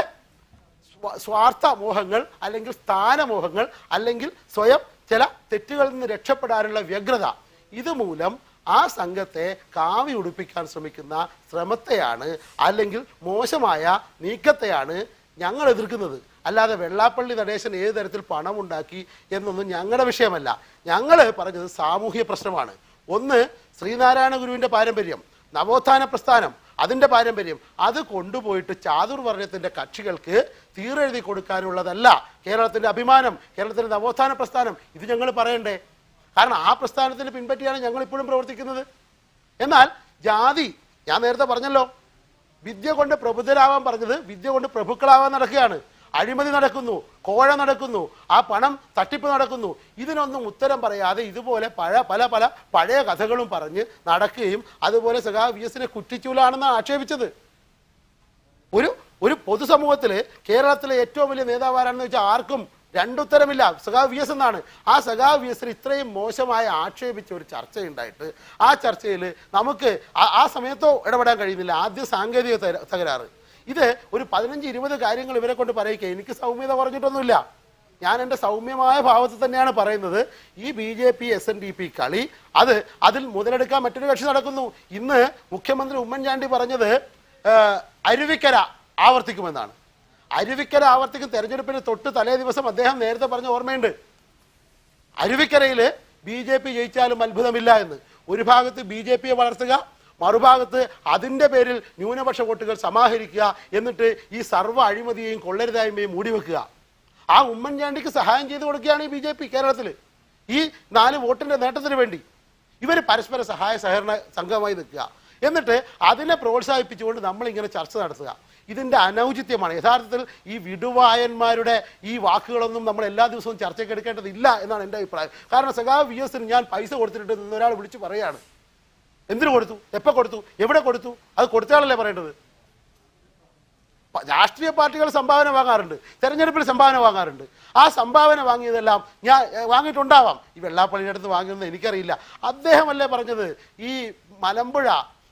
സ്വാർത്ഥ മോഹങ്ങൾ അല്ലെങ്കിൽ സ്ഥാനമോഹങ്ങൾ അല്ലെങ്കിൽ സ്വയം ചില തെറ്റുകളിൽ നിന്ന് രക്ഷപ്പെടാനുള്ള വ്യഗ്രത, ഇതുമൂലം ആ സംഘത്തെ കാവി ഉടുപ്പിക്കാൻ ശ്രമിക്കുന്ന ശ്രമത്തെയാണ് അല്ലെങ്കിൽ മോശമായ നീക്കത്തെയാണ് ഞങ്ങൾ എതിർക്കുന്നത്. അല്ലാതെ വെള്ളാപ്പള്ളി നടേശൻ ഏത് തരത്തിൽ പണം ഉണ്ടാക്കി എന്നൊന്നും ഞങ്ങളുടെ വിഷയമല്ല. ഞങ്ങൾ പറഞ്ഞത് സാമൂഹ്യ പ്രശ്നമാണ്. ഒന്ന്, ശ്രീനാരായണ ഗുരുവിൻ്റെ പാരമ്പര്യം, നവോത്ഥാന പ്രസ്ഥാനം, അതിൻ്റെ പാരമ്പര്യം, അത് കൊണ്ടുപോയിട്ട് ചാതുർവർണ്ണയത്തിൻ്റെ കക്ഷികൾക്ക് തീരെഴുതി കൊടുക്കാനുള്ളതല്ല കേരളത്തിൻ്റെ അഭിമാനം, കേരളത്തിൻ്റെ നവോത്ഥാന പ്രസ്ഥാനം. ഇത് ഞങ്ങൾ പറയണ്ടേ? കാരണം ആ പ്രസ്ഥാനത്തിന് പിൻപറ്റിയാണ് ഞങ്ങൾ ഇപ്പോഴും പ്രവർത്തിക്കുന്നത്. എന്നാൽ ജാതി, ഞാൻ നേരത്തെ പറഞ്ഞല്ലോ, വിദ്യ കൊണ്ട് പ്രബുദ്ധരാവാൻ പറഞ്ഞത് വിദ്യ കൊണ്ട് പ്രഭുക്കളാവാൻ നടക്കുകയാണ്. അഴിമതി നടക്കുന്നു, കോഴ നടക്കുന്നു, ആ പണം തട്ടിപ്പ് നടക്കുന്നു. ഇതിനൊന്നും ഉത്തരം പറയാതെ ഇതുപോലെ പല പഴയ കഥകളും പറഞ്ഞ് നടക്കുകയും അതുപോലെ സഖാവ് VSനെ കുറ്റിച്ചൂലാണെന്നാണ് ആക്ഷേപിച്ചത്. ഒരു പൊതുസമൂഹത്തിൽ കേരളത്തിലെ ഏറ്റവും വലിയ നേതാവ് ആരാണെന്ന് വെച്ചാൽ ആർക്കും രണ്ടുത്തരമില്ല, സഖാവ് VS എന്നാണ്. ആ സഖാവ് VSന് ഇത്രയും മോശമായി ആക്ഷേപിച്ച ഒരു ചർച്ചയുണ്ടായിട്ട് ആ ചർച്ചയിൽ നമുക്ക് ആ സമയത്തോ ഇടപെടാൻ കഴിയുന്നില്ല. ആദ്യം സാങ്കേതിക തകരാറ്. ഇത് ഒരു 15-20 കാര്യങ്ങൾ ഇവരെ കൊണ്ട് പറയിക്കുക. എനിക്ക് സൗമ്യത പറഞ്ഞിട്ടൊന്നുമില്ല. ഞാൻ എൻ്റെ സൗമ്യമായ ഭാവത്തിൽ തന്നെയാണ് പറയുന്നത്. ഈ BJP SNDP കളി അതിൽ മുതലെടുക്കാൻ മറ്റൊരു കക്ഷി നടക്കുന്നു. ഇന്ന് മുഖ്യമന്ത്രി ഉമ്മൻചാണ്ടി പറഞ്ഞത് അരുവിക്കര ആവർത്തിക്കുമെന്നാണ്. അരുവിക്കര ആവർത്തിക്കും തെരഞ്ഞെടുപ്പിന് തൊട്ട് തലേ ദിവസം അദ്ദേഹം നേരത്തെ പറഞ്ഞ ഓർമ്മയുണ്ട്. അരുവിക്കരയിൽ BJP ജയിച്ചാലും അത്ഭുതമില്ല എന്ന്. ഒരു ഭാഗത്ത് BJPയെ വളർത്തുക, മറുഭാഗത്ത് അതിൻ്റെ പേരിൽ ന്യൂനപക്ഷ വോട്ടുകൾ സമാഹരിക്കുക, എന്നിട്ട് ഈ സർവ്വ അഴിമതിയെയും കൊള്ളരുതായ്മയും മൂടിവെക്കുക. ആ ഉമ്മൻചാണ്ടിക്ക് സഹായം ചെയ്തു കൊടുക്കുകയാണ് ഈ BJP കേരളത്തിൽ ഈ 4 വോട്ടിൻ്റെ നേട്ടത്തിന് വേണ്ടി. ഇവർ പരസ്പര സഹായ സഹകരണ സംഘമായി നിൽക്കുക, എന്നിട്ട് അതിനെ പ്രോത്സാഹിപ്പിച്ചുകൊണ്ട് നമ്മളിങ്ങനെ ചർച്ച നടത്തുക. ഇതിൻ്റെ അനൗചിത്യമാണ്. യഥാർത്ഥത്തിൽ ഈ വിടുവായന്മാരുടെ ഈ വാക്കുകളൊന്നും നമ്മൾ എല്ലാ ദിവസവും ചർച്ചയ്ക്ക് എടുക്കേണ്ടതില്ല എന്നാണ് എൻ്റെ അഭിപ്രായം. കാരണം സഖാവ് VS ഞാൻ പൈസ കൊടുത്തിട്ടുണ്ട് എന്നൊരാൾ വിളിച്ച് പറയുകയാണ്. എന്തിനു കൊടുത്തു, എപ്പോൾ കൊടുത്തു, എവിടെ കൊടുത്തു? അത് കൊടുത്തയാളല്ലേ പറയേണ്ടത്. രാഷ്ട്രീയ പാർട്ടികൾ സംഭാവന വാങ്ങാറുണ്ട്, തെരഞ്ഞെടുപ്പിൽ സംഭാവന വാങ്ങാറുണ്ട്. ആ സംഭാവന വാങ്ങിയതെല്ലാം ഞാൻ വാങ്ങിയിട്ടുണ്ടാവാം. ഈ വെള്ളാപ്പള്ളിയുടെ അടുത്ത് വാങ്ങിയതെന്ന് എനിക്കറിയില്ല. അദ്ദേഹമല്ലേ പറഞ്ഞത് ഈ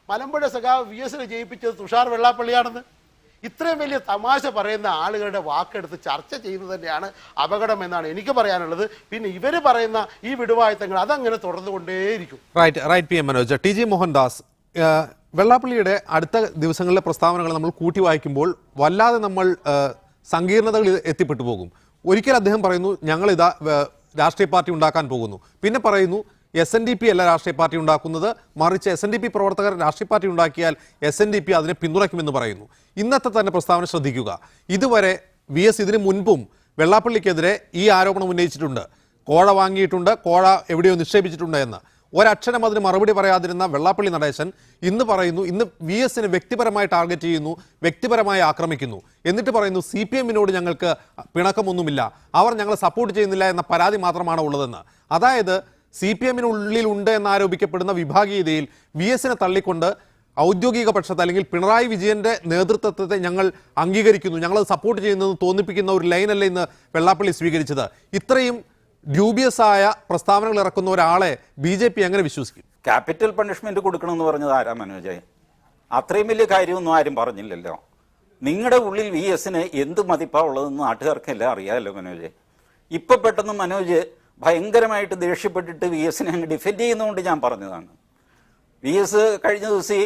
മലമ്പുഴ സഖാവ് VS ജയിപ്പിച്ചത് തുഷാർ വെള്ളാപ്പള്ളിയാണെന്ന്. ഇത്രയും വലിയ തമാശ പറയുന്ന ആളുകളുടെ വാക്കെടുത്ത് ചർച്ച ചെയ്യുന്നത് തന്നെയാണ് അപകടം എന്നാണ് എനിക്ക് പറയാനുള്ളത്. പിന്നെ ഇവർ പറയുന്ന ഈ വിടുവായത്തങ്ങൾ അതങ്ങനെ തുടർന്നുകൊണ്ടേയിരിക്കും. Right PM Manoj. TG Mohandas, വെള്ളാപ്പള്ളിയുടെ അടുത്ത ദിവസങ്ങളിലെ പ്രസ്താവനകൾ നമ്മൾ കൂട്ടി വായിക്കുമ്പോൾ വല്ലാതെ നമ്മൾ സങ്കീർണതകൾ എത്തിപ്പെട്ടു പോകും. ഒരിക്കൽ അദ്ദേഹം പറയുന്നു ഞങ്ങളിതാ രാഷ്ട്രീയ പാർട്ടി ഉണ്ടാക്കാൻ പോകുന്നു, പിന്നെ പറയുന്നു SNDP അല്ല രാഷ്ട്രീയ പാർട്ടി ഉണ്ടാക്കുന്നത്, മറിച്ച് SNDP പ്രവർത്തകർ രാഷ്ട്രീയ പാർട്ടി ഉണ്ടാക്കിയാൽ SNDP അതിനെ പിന്തുണയ്ക്കുമെന്ന് പറയുന്നു. ഇന്നത്തെ തന്നെ പ്രസ്താവന ശ്രദ്ധിക്കുക. ഇതുവരെ VS ഇതിനു മുൻപും വെള്ളാപ്പള്ളിക്കെതിരെ ഈ ആരോപണം ഉന്നയിച്ചിട്ടുണ്ട്, കോഴ വാങ്ങിയിട്ടുണ്ട്, കോഴ എവിടെയോ നിക്ഷേപിച്ചിട്ടുണ്ട് എന്ന്. ഒരക്ഷരം അതിന് മറുപടി പറയാതിരുന്ന വെള്ളാപ്പള്ളി നടേശൻ ഇന്ന് പറയുന്നു, ഇന്ന് VSനെ വ്യക്തിപരമായി ടാർഗറ്റ് ചെയ്യുന്നു, വ്യക്തിപരമായി ആക്രമിക്കുന്നു. എന്നിട്ട് പറയുന്നു CPMനോട് ഞങ്ങൾക്ക് പിണക്കമൊന്നുമില്ല, അവർ ഞങ്ങളെ സപ്പോർട്ട് ചെയ്യുന്നില്ല എന്ന പരാതി മാത്രമാണ് ഉള്ളതെന്ന്. അതായത് CPMനുള്ളിലുണ്ട് എന്നാരോപിക്കപ്പെടുന്ന വിഭാഗീയതയിൽ VSനെ തള്ളിക്കൊണ്ട് ഔദ്യോഗിക പക്ഷത്ത് അല്ലെങ്കിൽ പിണറായി വിജയന്റെ നേതൃത്വത്തെ ഞങ്ങൾ അംഗീകരിക്കുന്നു, ഞങ്ങളത് സപ്പോർട്ട് ചെയ്യുന്നതെന്ന് തോന്നിപ്പിക്കുന്ന ഒരു ലൈനല്ലേ ഇന്ന് വെള്ളാപ്പള്ളി സ്വീകരിച്ചത്. ഇത്രയും ഡ്യൂബിയസ് ആയ പ്രസ്താവനകൾ ഇറക്കുന്ന ഒരാളെ BJP എങ്ങനെ വിശ്വസിക്കും? ക്യാപിറ്റൽ പണിഷ്മെന്റ് കൊടുക്കണമെന്ന് പറഞ്ഞത് ആരാ മനോജ്? അത്രയും വലിയ കാര്യമൊന്നും ആരും പറഞ്ഞില്ലല്ലോ. നിങ്ങളുടെ ഉള്ളിൽ VSന് എന്ത് മതിപ്പാ ഉള്ളതെന്ന് നാട്ടുകാർക്കെല്ലാം അറിയാമല്ലോ മനോജ്. ഇപ്പൊ പെട്ടെന്ന് മനോജ് ഭയങ്കരമായിട്ട് ദേഷ്യപ്പെട്ടിട്ട് VSനെ അങ്ങ് ഡിഫെൻഡ് ചെയ്യുന്നതുകൊണ്ട് ഞാൻ പറഞ്ഞതാണ്. VS കഴിഞ്ഞ ദിവസം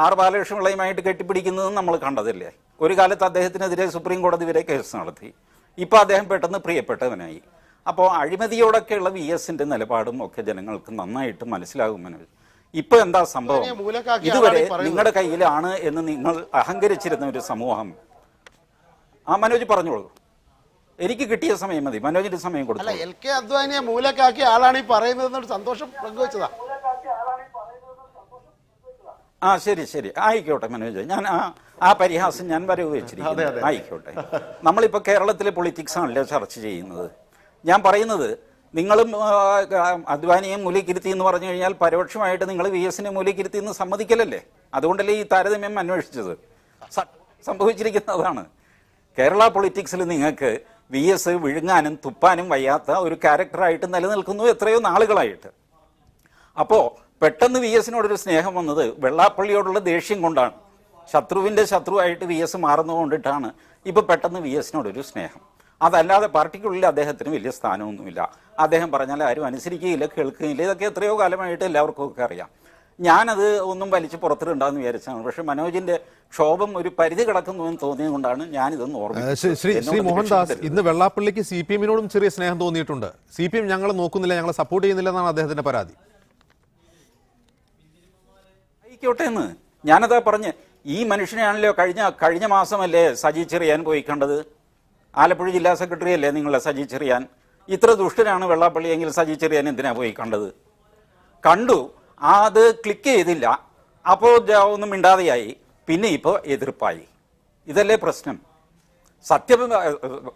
R ബാലകൃഷ്ണ പിള്ളയുമായിട്ട് കെട്ടിപ്പിടിക്കുന്നതും നമ്മൾ കണ്ടതല്ലേ. ഒരു കാലത്ത് അദ്ദേഹത്തിനെതിരെ സുപ്രീം കോടതി വരെ കേസ് നടത്തി. ഇപ്പൊ അദ്ദേഹം പെട്ടെന്ന് പ്രിയപ്പെട്ടവനായി. അപ്പോൾ അഴിമതിയോടൊക്കെയുള്ള VSന്റെ നിലപാടും ഒക്കെ ജനങ്ങൾക്ക് നന്നായിട്ട് മനസ്സിലാകും മനോജ്. ഇപ്പൊ എന്താ സംഭവം? ഇതുവരെ നിങ്ങളുടെ കയ്യിലാണ് എന്ന് നിങ്ങൾ അഹങ്കരിച്ചിരുന്ന ഒരു സമൂഹം. മനോജ് പറഞ്ഞോളൂ. എനിക്ക് കിട്ടിയ സമയം മതി, മനോജിന്റെ സമയം കൊടുത്തു. LK അദ്വാനിയെ മൂലക്കാക്കിയ ആളാണ് ഈ പറയുന്നത്, സന്തോഷം പങ്കുവെച്ചതാ. ശരി ആയിക്കോട്ടെ മനോജ്, ഞാൻ ആ പരിഹാസം ഞാൻ വരവ് വെച്ചിരിക്കുന്നു. ആയിക്കോട്ടെ. നമ്മളിപ്പോ കേരളത്തിലെ പൊളിറ്റിക്സ് ആണല്ലോ ചർച്ച ചെയ്യുന്നത്. ഞാൻ പറയുന്നത് നിങ്ങളും അദ്വാനിയെ മൂലക്കിരുത്തി എന്ന് പറഞ്ഞു കഴിഞ്ഞാൽ പരോക്ഷമായിട്ട് നിങ്ങൾ VSനെ മൂലക്കിരുത്തി എന്ന് സമ്മതിക്കലല്ലേ. അതുകൊണ്ടല്ലേ ഈ താരതമ്യം അന്വേഷിച്ചത്. സംഭവിച്ചിരിക്കുന്നതാണ്. കേരള പൊളിറ്റിക്സിൽ നിങ്ങൾക്ക് VS വിഴുങ്ങാനും തുപ്പാനും വയ്യാത്ത ഒരു ക്യാരക്ടറായിട്ട് നിലനിൽക്കുന്നു എത്രയോ നാളുകളായിട്ട്. അപ്പോൾ പെട്ടെന്ന് VSനോടൊരു സ്നേഹം വന്നത് വെള്ളാപ്പള്ളിയോടുള്ള ദേഷ്യം കൊണ്ടാണ്. ശത്രുവിൻ്റെ ശത്രുവായിട്ട് VS മാറുന്നതുകൊണ്ടിട്ടാണ് ഇപ്പോൾ പെട്ടെന്ന് VSനോടൊരു സ്നേഹം. അതല്ലാതെ പാർട്ടിക്കുള്ളിൽ അദ്ദേഹത്തിന് വലിയ സ്ഥാനമൊന്നുമില്ല. അദ്ദേഹം പറഞ്ഞാൽ ആരും അനുസരിക്കുകയില്ല, കേൾക്കുകയില്ല. ഇതൊക്കെ എത്രയോ കാലമായിട്ട് എല്ലാവർക്കും ഒക്കെ അറിയാം. ഞാനത് ഒന്നും വലിച്ചു പുറത്തിട്ടുണ്ടാന്ന് വിചാരിച്ചാണ്. പക്ഷെ മനോജിന്റെ ക്ഷോഭം ഒരു പരിധി കിടക്കുന്നുവെന്ന് തോന്നിയതുകൊണ്ടാണ് ഞാനിതൊന്ന് ഓർമ്മിച്ചത്. ശ്രീ മോഹൻദാസ്, ഇന്ന് വെള്ളാപ്പള്ളിക്ക് CPMനോടും ചെറിയ സ്നേഹം തോന്നിയിട്ടുണ്ട്. CPM ഞങ്ങളെ നോക്കുന്നില്ല, ഞങ്ങളെ സപ്പോർട്ട് ചെയ്യുന്നില്ല എന്നാണ് അദ്ദേഹത്തിന്റെ പരാതി. ആയിക്കോട്ടെ എന്ന് ഞാനതാ പറഞ്ഞ്. ഈ മനുഷ്യനെയാണല്ലോ കഴിഞ്ഞ മാസമല്ലേ സജി ചെറിയാൻ പോയി കണ്ടത്. ആലപ്പുഴ ജില്ലാ സെക്രട്ടറി അല്ലേ നിങ്ങളെ സജി ചെറിയാൻ. ഇത്ര ദുഷ്ടനാണ് വെള്ളാപ്പള്ളി എങ്കിൽ സജി ചെറിയാൻ എന്തിനാ പോയി കണ്ടത്? കണ്ടു, അത് ക്ലിക്ക് ചെയ്തില്ല, അപ്പോൾ ഒന്നും മിണ്ടാതെയായി, പിന്നെ ഇപ്പോൾ എതിർപ്പായി. ഇതല്ലേ പ്രശ്നം?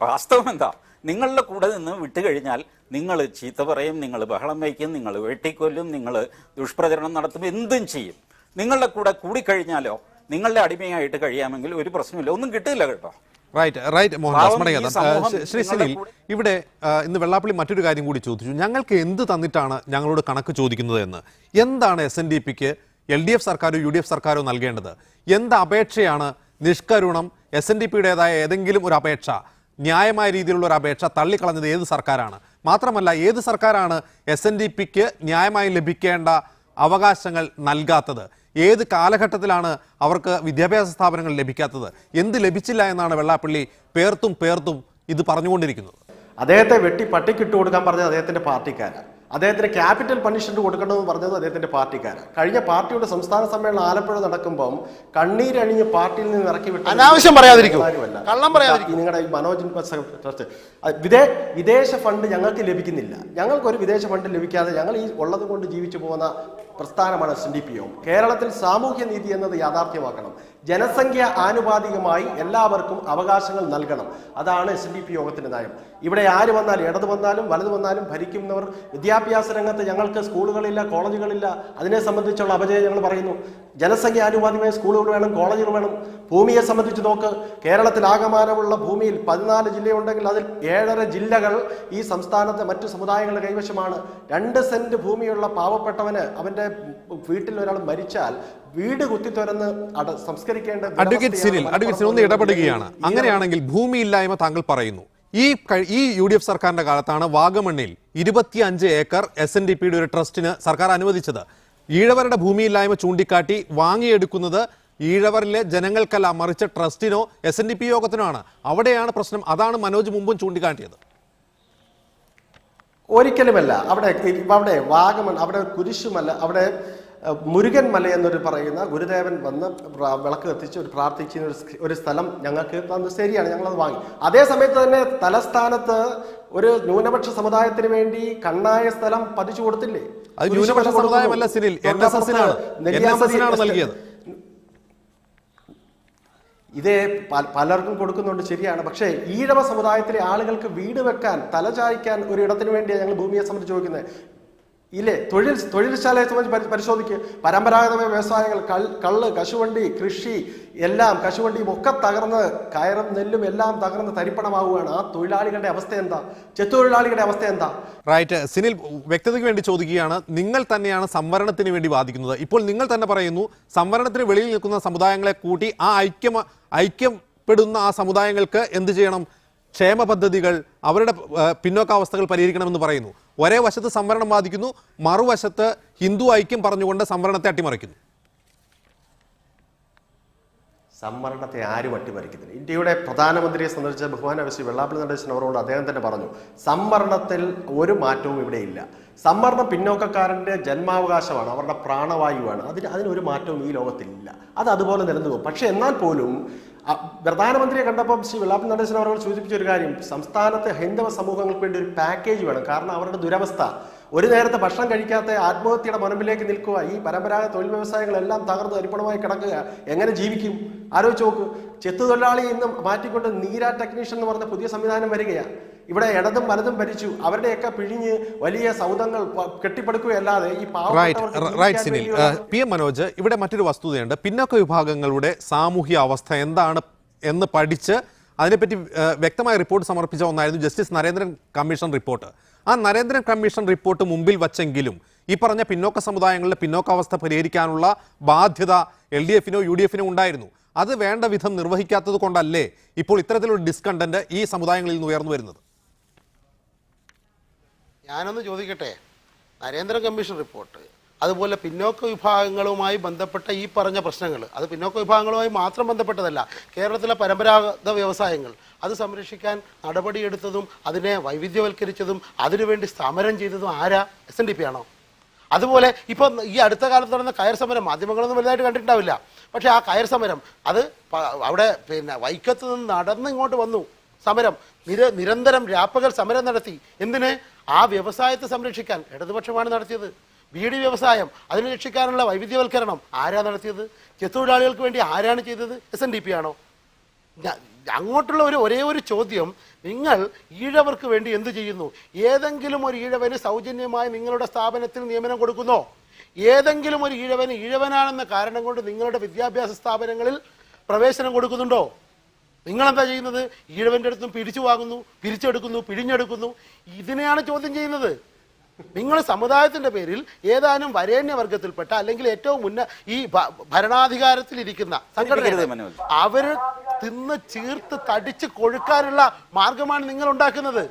വാസ്തവം എന്താ? നിങ്ങളുടെ കൂടെ നിന്ന് വിട്ടുകഴിഞ്ഞാൽ നിങ്ങൾ ചീത്ത പറയും, നിങ്ങൾ ബഹളം വയ്ക്കും, നിങ്ങൾ വെട്ടിക്കൊല്ലും, നിങ്ങൾ ദുഷ്പ്രചരണം നടത്തും, എന്തും ചെയ്യും. നിങ്ങളുടെ കൂടെ കൂടിക്കഴിഞ്ഞാലോ നിങ്ങളുടെ അടിമയായിട്ട് കഴിയാമെങ്കിൽ ഒരു പ്രശ്നമില്ല, ഒന്നും കിട്ടില്ല കേട്ടോ. റൈറ്റ് മോഹൻദാസ്. ശ്രീ സുനിൽ, ഇവിടെ ഇന്ന് വെള്ളാപ്പള്ളി മറ്റൊരു കാര്യം കൂടി ചോദിച്ചു. ഞങ്ങൾക്ക് എന്ത് തന്നിട്ടാണ് ഞങ്ങളോട് കണക്ക് ചോദിക്കുന്നത് എന്ന്. എന്താണ് SNDPക്ക് LDF സർക്കാരോ UDF സർക്കാരോ നൽകേണ്ടത്? എന്ത് അപേക്ഷയാണ് നിഷ്കരുണം SNDPയുടേതായ ഏതെങ്കിലും ഒരു അപേക്ഷ ന്യായമായ രീതിയിലുള്ള ഒരു അപേക്ഷ തള്ളിക്കളഞ്ഞത് ഏത് സർക്കാരാണ്? മാത്രമല്ല, ഏത് സർക്കാരാണ് SNDPക്ക് ന്യായമായി ലഭിക്കേണ്ട അവകാശങ്ങൾ നൽകാത്തത്? ഏത് കാലഘട്ടത്തിലാണ് അവർക്ക് വിദ്യാഭ്യാസ സ്ഥാപനങ്ങൾ ലഭിക്കാത്തത്? എന്ത് ലഭിച്ചില്ല എന്നാണ് വെള്ളാപ്പള്ളി പേർത്തും ഇത് പറഞ്ഞുകൊണ്ടിരിക്കുന്നത്? അദ്ദേഹത്തെ വെട്ടി പട്ടിക്കിട്ട് കൊടുക്കാൻ പറഞ്ഞത് അദ്ദേഹത്തിന്റെ പാർട്ടിക്കാരാണ്. അദ്ദേഹത്തിന് ക്യാപിറ്റൽ പണിഷ്മെന്റ് കൊടുക്കണമെന്ന് പറഞ്ഞത് അദ്ദേഹത്തിന്റെ പാർട്ടിക്കാരാണ്. കഴിഞ്ഞ പാർട്ടിയുടെ സംസ്ഥാന സമ്മേളനം ആലപ്പുഴ നടക്കുമ്പം കണ്ണീരണിഞ്ഞ് പാർട്ടിയിൽ നിന്ന് ഇറക്കി വിട്ട അനാവശ്യം പറയാതിരിക്കും, കള്ളം പറയാതിരിക്കും. നിങ്ങളുടെ ഈ മനോജ് ട്രസ്റ്റ് വിദേശ ഫണ്ട് ഞങ്ങൾക്ക് ലഭിക്കുന്നില്ല. ഞങ്ങൾക്കൊരു വിദേശ ഫണ്ട് ലഭിക്കാതെ ഞങ്ങൾ ഈ ഉള്ളത് കൊണ്ട് ജീവിച്ചു പോകുന്ന പ്രസ്ഥാനമാണ് SNDP യോഗം. കേരളത്തിൽ സാമൂഹ്യ നീതി എന്നത് യാഥാർത്ഥ്യമാക്കണം. ജനസംഖ്യ ആനുപാതികമായി എല്ലാവർക്കും അവകാശങ്ങൾ നൽകണം. അതാണ് SNDP യോഗത്തിന്റെ നയം. ഇവിടെ ആര് വന്നാലും, ഇടത് വന്നാലും വലത് വന്നാലും, ഭരിക്കുന്നവർ വിദ്യാഭ്യാസ രംഗത്ത് ഞങ്ങൾക്ക് സ്കൂളുകളില്ല, കോളേജുകളില്ല, അതിനെ സംബന്ധിച്ചുള്ള അപജയം ഞങ്ങൾ പറയുന്നു. ജനസംഖ്യ ആനുപാതികമായ സ്കൂളുകൾ വേണം, കോളേജുകൾ വേണം. ഭൂമിയെ സംബന്ധിച്ച് നോക്ക്, കേരളത്തിൽ ആകമാനമുള്ള ഭൂമിയിൽ 14 ജില്ലയുണ്ടെങ്കിൽ അതിൽ 7.5 ജില്ലകൾ ഈ സംസ്ഥാനത്തെ മറ്റു സമുദായങ്ങളുടെ കൈവശമാണ്. 2 സെന്റ് ഭൂമിയുള്ള പാവപ്പെട്ടവന് അവന്റെ വീട്ടിൽ ഒരാൾ മരിച്ചാൽ വീട് കുത്തി തുറന്ന് സംസ്കരിക്കേണ്ട. അഡ്വക്കേറ്റ് സിനിൽ ഒന്ന് ഇടപെടുകയാണ്. അങ്ങനെയാണെങ്കിൽ ഭൂമിയില്ലായ്മ താങ്കൾ പറയുന്നു. ഈ UDF സർക്കാരിന്റെ കാലത്താണ് വാഗമണ്ണിൽ 25 ഏക്കർ SNDPയുടെ ഒരു ട്രസ്റ്റിന് സർക്കാർ അനുവദിച്ചത്. ഈഴവരുടെ ഭൂമിയില്ലായ്മ ചൂണ്ടിക്കാട്ടി വാങ്ങിയെടുക്കുന്നത് ഈഴവരിലെ ജനങ്ങൾക്കല്ല, മറിച്ച് ട്രസ്റ്റിനോ SNDP യോഗത്തിനോ ആണ്. അവിടെയാണ് പ്രശ്നം. അതാണ് മനോജ് മുമ്പും ചൂണ്ടിക്കാട്ടിയത്. ഒരിക്കലുമല്ല. അവിടെ വാഗമൺ, അവിടെ കുരിശുമല്ല, അവിടെ മുരുകൻ മല എന്നൊരു പറയുന്ന ഗുരുദേവൻ വന്ന് വിളക്ക് കത്തിച്ച് പ്രാർത്ഥിക്കുന്ന ഒരു സ്ഥലം ഞങ്ങൾക്ക് തന്നു. ശരിയാണ്, ഞങ്ങളത് വാങ്ങി. അതേ സമയത്ത് തന്നെ തലസ്ഥാനത്ത് ഒരു ന്യൂനപക്ഷ സമുദായത്തിന് വേണ്ടി കണ്ണായ സ്ഥലം പതിച്ചു കൊടുത്തില്ലേ? അത് ന്യൂനപക്ഷ സമുദായമല്ല സിനിൽ, NSSനാണ് നൽകിയത്. ഇതേ പലർക്കും കൊടുക്കുന്നുണ്ട്, ശരിയാണ്. പക്ഷേ ഈഴവ സമുദായത്തിലെ ആളുകൾക്ക് വീട് വെക്കാൻ, തലചായ്ക്കാൻ ഒരു ഇടത്തിന് വേണ്ടിയാണ് ഞങ്ങൾ ഭൂമിയെ സംബന്ധിച്ച് ചോദിക്കുന്നത്. ഇല്ലേ? തൊഴിൽശാലയെ സംബന്ധിച്ച് പരിശോധിക്കുക. പരമ്പരാഗതമായ വ്യവസായങ്ങൾ, കള്ള്, കശുവണ്ടി, കൃഷി എല്ലാം, കശുവണ്ടിയും ഒക്കെ തകർന്ന്, കയറും നെല്ലും എല്ലാം തകർന്ന് തരിപ്പണമാവുകയാണ്. ആ തൊഴിലാളികളുടെ അവസ്ഥ എന്താ? ചെത്തൊഴിലാളികളുടെ അവസ്ഥ എന്താ? റൈറ്റ്. സിനിൽ വ്യക്തതയ്ക്ക് വേണ്ടി ചോദിക്കുകയാണ്. നിങ്ങൾ തന്നെയാണ് സംവരണത്തിന് വേണ്ടി വാദിക്കുന്നത്. ഇപ്പോൾ നിങ്ങൾ തന്നെ പറയുന്നു സംവരണത്തിന് വെളിയിൽ നിൽക്കുന്ന സമുദായങ്ങളെ കൂട്ടി ആ ഐക്യപ്പെടുന്ന ആ സമുദായങ്ങൾക്ക് എന്ത് ചെയ്യണം? ക്ഷേമ പദ്ധതികൾ, അവരുടെ പിന്നോക്കാവസ്ഥകൾ പരിഹരിക്കണമെന്ന് പറയുന്നു. ഒരേ വശത്ത് സംവരണം വാദിക്കുന്നു, മറുവശത്ത് ഹിന്ദു ഐക്യം പറഞ്ഞുകൊണ്ട് സംവരണത്തെ അട്ടിമറിക്കുന്നു. സംവരണത്തെ ആരും അട്ടിമറിക്കുന്നില്ല. ഇന്ത്യയുടെ പ്രധാനമന്ത്രിയെ സംബന്ധിച്ച ബഹുമാന ശ്രീ വെള്ളാപ്പള്ളി നടേശൻ അവരോട് അദ്ദേഹം തന്നെ പറഞ്ഞു, സംവരണത്തിൽ ഒരു മാറ്റവും ഇവിടെ ഇല്ല. സംവരണം പിന്നോക്കക്കാരൻ്റെ ജന്മാവകാശമാണ്, അവരുടെ പ്രാണവായുവാണ്. അതിനൊരു മാറ്റവും ഈ ലോകത്തിലില്ല. അത് അതുപോലെ നിലനിൽക്കും. പക്ഷെ എന്നാൽ പോലും പ്രധാനമന്ത്രിയെ കണ്ടപ്പം ശ്രീ വെള്ളാപ്പള്ളി നടേശൻ അവർ സൂചിപ്പിച്ച ഒരു കാര്യം, സംസ്ഥാനത്തെ ഹൈന്ദവ സമൂഹങ്ങൾക്ക് വേണ്ടി ഒരു പാക്കേജ് വേണം. കാരണം അവരുടെ ദുരവസ്ഥ, ഒരു നേരത്തെ ഭക്ഷണം കഴിക്കാത്ത ആത്മഹത്യയുടെ മുനമ്പിലേക്ക് നിൽക്കുക, ഈ പരമ്പരാഗത തൊഴിൽ വ്യവസായങ്ങളെല്ലാം തകർന്ന് തരിപ്പണമായി കിടക്കുക, എങ്ങനെ ജീവിക്കും? ആലോചിച്ച് നോക്ക്. ചെത്തുതൊഴിലാളി ഇന്ന് മാറ്റിക്കൊണ്ട് നീര ടെക്നീഷ്യൻ എന്ന് പറഞ്ഞ പുതിയ സംവിധാനം വരികയാണ്. ഇവിടെ ഇടതും വലതും ഭരിച്ചു, അവരുടെയൊക്കെ പിഴിഞ്ഞ് വലിയ സൗധങ്ങൾ കെട്ടിപ്പടുക്കുകയല്ലാതെ ഈ PM മനോജ്, ഇവിടെ മറ്റൊരു വസ്തുതയുണ്ട്. പിന്നോക്ക വിഭാഗങ്ങളുടെ സാമൂഹ്യ അവസ്ഥ എന്താണ് എന്ന് പഠിച്ച് അതിനെപ്പറ്റി വ്യക്തമായ റിപ്പോർട്ട് സമർപ്പിച്ച ഒന്നായിരുന്നു ജസ്റ്റിസ് നരേന്ദ്രൻ കമ്മീഷൻ റിപ്പോർട്ട്. ആ നരേന്ദ്രൻ കമ്മീഷൻ റിപ്പോർട്ട് മുമ്പിൽ വച്ചെങ്കിലും ഈ പറഞ്ഞ പിന്നോക്ക സമുദായങ്ങളുടെ പിന്നോക്കാവസ്ഥ പരിഹരിക്കാനുള്ള ബാധ്യത LDFനോ UDFനോ ഉണ്ടായിരുന്നു. അത് വേണ്ട വിധം നിർവഹിക്കാത്തത് കൊണ്ടല്ലേ ഇപ്പോൾ ഇത്തരത്തിലൊരു ഡിസ്കണ്ടന്റ് ഈ സമുദായങ്ങളിൽ നിന്ന് ഉയർന്നു വരുന്നത്? ഞാനൊന്ന് ചോദിക്കട്ടെ, നരേന്ദ്ര കമ്മീഷൻ റിപ്പോർട്ട്, അതുപോലെ പിന്നോക്ക വിഭാഗങ്ങളുമായി ബന്ധപ്പെട്ട ഈ പറഞ്ഞ പ്രശ്നങ്ങൾ, അത് പിന്നോക്ക വിഭാഗങ്ങളുമായി മാത്രം ബന്ധപ്പെട്ടതല്ല. കേരളത്തിലെ പരമ്പരാഗത വ്യവസായങ്ങൾ അത് സംരക്ഷിക്കാൻ നടപടിയെടുത്തതും അതിനെ വൈവിധ്യവൽക്കരിച്ചതും അതിനുവേണ്ടി സമരം ചെയ്തതും ആരാ? SNDP ആണോ? അതുപോലെ ഇപ്പോൾ ഈ അടുത്ത കാലത്ത് നടന്ന കയർ സമരം മാധ്യമങ്ങളൊന്നും വലുതായിട്ട് കണ്ടിട്ടുണ്ടാവില്ല. പക്ഷേ ആ കയർ സമരം അത് അവിടെ വൈക്കത്ത് നിന്ന് നടന്ന് ഇങ്ങോട്ട് വന്നു. സമരം നിരന്തരം രാപ്പകൽ സമരം നടത്തി. എന്തിന്? ആ വ്യവസായത്തെ സംരക്ഷിക്കാൻ. ഇടതുപക്ഷമാണ് നടത്തിയത്. ബീഡി വ്യവസായം അതിനെ രക്ഷിക്കാനുള്ള വൈവിധ്യവൽക്കരണം ആരാ നടത്തിയത്? ചെത്തൊഴിലാളികൾക്ക് വേണ്ടി ആരാണ് ചെയ്തത്? SNDP ആണോ? അങ്ങോട്ടുള്ള ഒരേ ഒരു ചോദ്യം, നിങ്ങൾ ഈഴവർക്ക് വേണ്ടി എന്ത് ചെയ്യുന്നു? ഏതെങ്കിലും ഒരു ഈഴവന് സൗജന്യമായി നിങ്ങളുടെ സ്ഥാപനത്തിൽ നിയമനം കൊടുക്കുന്നോ? ഏതെങ്കിലും ഒരു ഈഴവന് ഈഴവനാണെന്ന കാരണം കൊണ്ട് നിങ്ങളുടെ വിദ്യാഭ്യാസ സ്ഥാപനങ്ങളിൽ പ്രവേശനം കൊടുക്കുന്നുണ്ടോ? നിങ്ങളെന്താ ചെയ്യുന്നത്? ഈഴവൻ്റെ അടുത്തും പിടിച്ചു വാങ്ങുന്നു, പിരിച്ചെടുക്കുന്നു, പിഴിഞ്ഞെടുക്കുന്നു. ഇതിനെയാണ് ചോദ്യം ചെയ്യുന്നത്. നിങ്ങൾ സമുദായത്തിന്റെ പേരിൽ ഏതാനും വരേണ്യവർഗത്തിൽപ്പെട്ട അല്ലെങ്കിൽ ഏറ്റവും ഈ ഭരണാധികാരത്തിലിരിക്കുന്ന സംഘടന അവര് തിന്ന് ചീർത്ത് തടിച്ച് കൊഴുക്കാനുള്ള മാർഗമാണ് നിങ്ങൾ ഉണ്ടാക്കുന്നത്.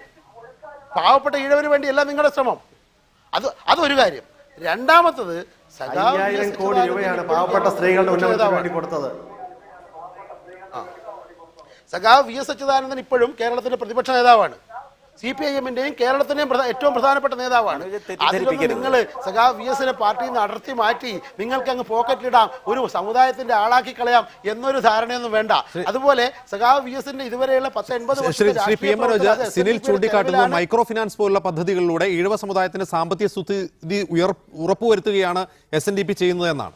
പാവപ്പെട്ട ഈഴവന് വേണ്ടിയല്ല നിങ്ങളുടെ ശ്രമം. അതൊരു കാര്യം. രണ്ടാമത്തത് 5000 കോടി രൂപയാണ് പാവപ്പെട്ട സ്ത്രീകളുടെ ഉന്നമനത്തിന് വേണ്ടി കൊടുത്തത്. സഖാവ് വി എസ് അച്യുതാനന്ദൻ ഇപ്പോഴും കേരളത്തിന്റെ പ്രതിപക്ഷ നേതാവാണ്. CPIM-ന്റെയും കേരളത്തിന്റെയും ഏറ്റവും പ്രധാനപ്പെട്ട നേതാവാണ്. അതിലൊന്നും നിങ്ങൾ സഖാവ് വി എസിനെ പാർട്ടിയിൽ നിന്ന് അടർത്തി മാറ്റി നിങ്ങൾക്ക് അങ്ങ് പോക്കറ്റിലിടാം, ഒരു സമുദായത്തിന്റെ ആളാക്കി കളയാം എന്നൊരു ധാരണയൊന്നും വേണ്ട. അതുപോലെ സഖാവ് വി എസിന്റെ ഇതുവരെയുള്ള 10-80 സിനിൽ ചൂണ്ടിക്കാട്ടുന്ന മൈക്രോ ഫിനാൻസ് പോലുള്ള പദ്ധതികളിലൂടെ ഈഴവ സമുദായത്തിന്റെ സാമ്പത്തിക സ്ഥിതി ഉറപ്പുവരുത്തുകയാണ് SNDP ചെയ്യുന്നത് എന്നാണ്.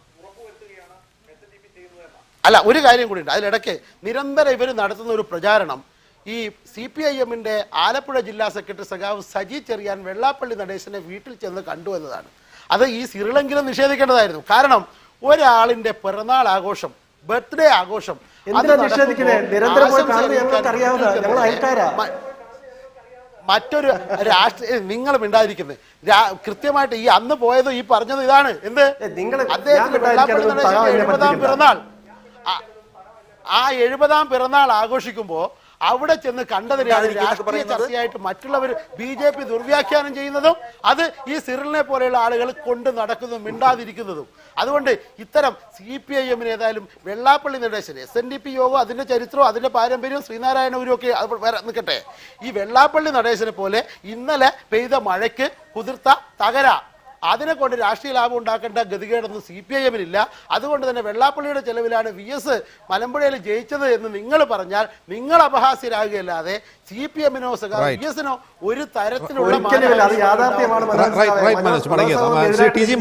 അല്ല, ഒരു കാര്യം കൂടി ഉണ്ട് അതിലിടയ്ക്ക്. നിരന്തരം ഇവർ നടത്തുന്ന ഒരു പ്രചാരണം ഈ CPIM-ന്റെ ആലപ്പുഴ ജില്ലാ സെക്രട്ടറി സഖാവ് സജി ചെറിയാൻ വെള്ളാപ്പള്ളി നടേശനെ വീട്ടിൽ ചെന്ന് കണ്ടു എന്നതാണ്. അത് ഈ സിറിളെങ്കിലും നിഷേധിക്കേണ്ടതായിരുന്നു. കാരണം ഒരാളിന്റെ പിറന്നാൾ ആഘോഷം, ബർത്ത്ഡേ ആഘോഷം മറ്റൊരു രാഷ്ട്രീയ നിങ്ങൾ മിണ്ടാതിരിക്കുന്നത് കൃത്യമായിട്ട് ഈ അന്ന് പോയത് ഈ പറഞ്ഞത് ഇതാണ്. എന്ത് അദ്ദേഹത്തിന്റെ വെള്ളാപ്പള്ളി നടേശന്റെ 70-ാം പിറന്നാൾ, ആ 70-ാം പിറന്നാൾ ആഘോഷിക്കുമ്പോൾ അവിടെ ചെന്ന് കണ്ടതിനാണ് രാഷ്ട്രീയ ചർച്ചയായിട്ട് മറ്റുള്ളവർ BJP ദുർവ്യാഖ്യാനം ചെയ്യുന്നതും അത് ഈ സിറിലിനെ പോലെയുള്ള ആളുകൾ കൊണ്ട് നടക്കുന്നതും മിണ്ടാതിരിക്കുന്നതും. അതുകൊണ്ട് ഇത്തരം CPIM-ന് ഏതായാലും വെള്ളാപ്പള്ളി നടേശന് SNDP യോഗം അതിന്റെ ചരിത്രവും അതിന്റെ പാരമ്പര്യവും ശ്രീനാരായണ ഗുരു ഒക്കെ നിൽക്കട്ടെ. ഈ വെള്ളാപ്പള്ളി നടേശനെ പോലെ ഇന്നലെ പെയ്ത മഴയ്ക്ക് കുതിർത്ത തകര അതിനെ കൊണ്ട് രാഷ്ട്രീയ ലാഭം ഉണ്ടാക്കേണ്ട ഗതികേടൊന്നും CPIM-നില്ല. അതുകൊണ്ട് തന്നെ വെള്ളാപ്പള്ളിയുടെ ചെലവിലാണ് VS മലമ്പുഴയിൽ ജയിച്ചത് എന്ന് നിങ്ങൾ പറഞ്ഞാൽ നിങ്ങൾ അപഹാസ്യരാകുകയല്ലാതെ CPM-നോ VS-നോ ഒരു തരത്തിലുള്ള ടി ജി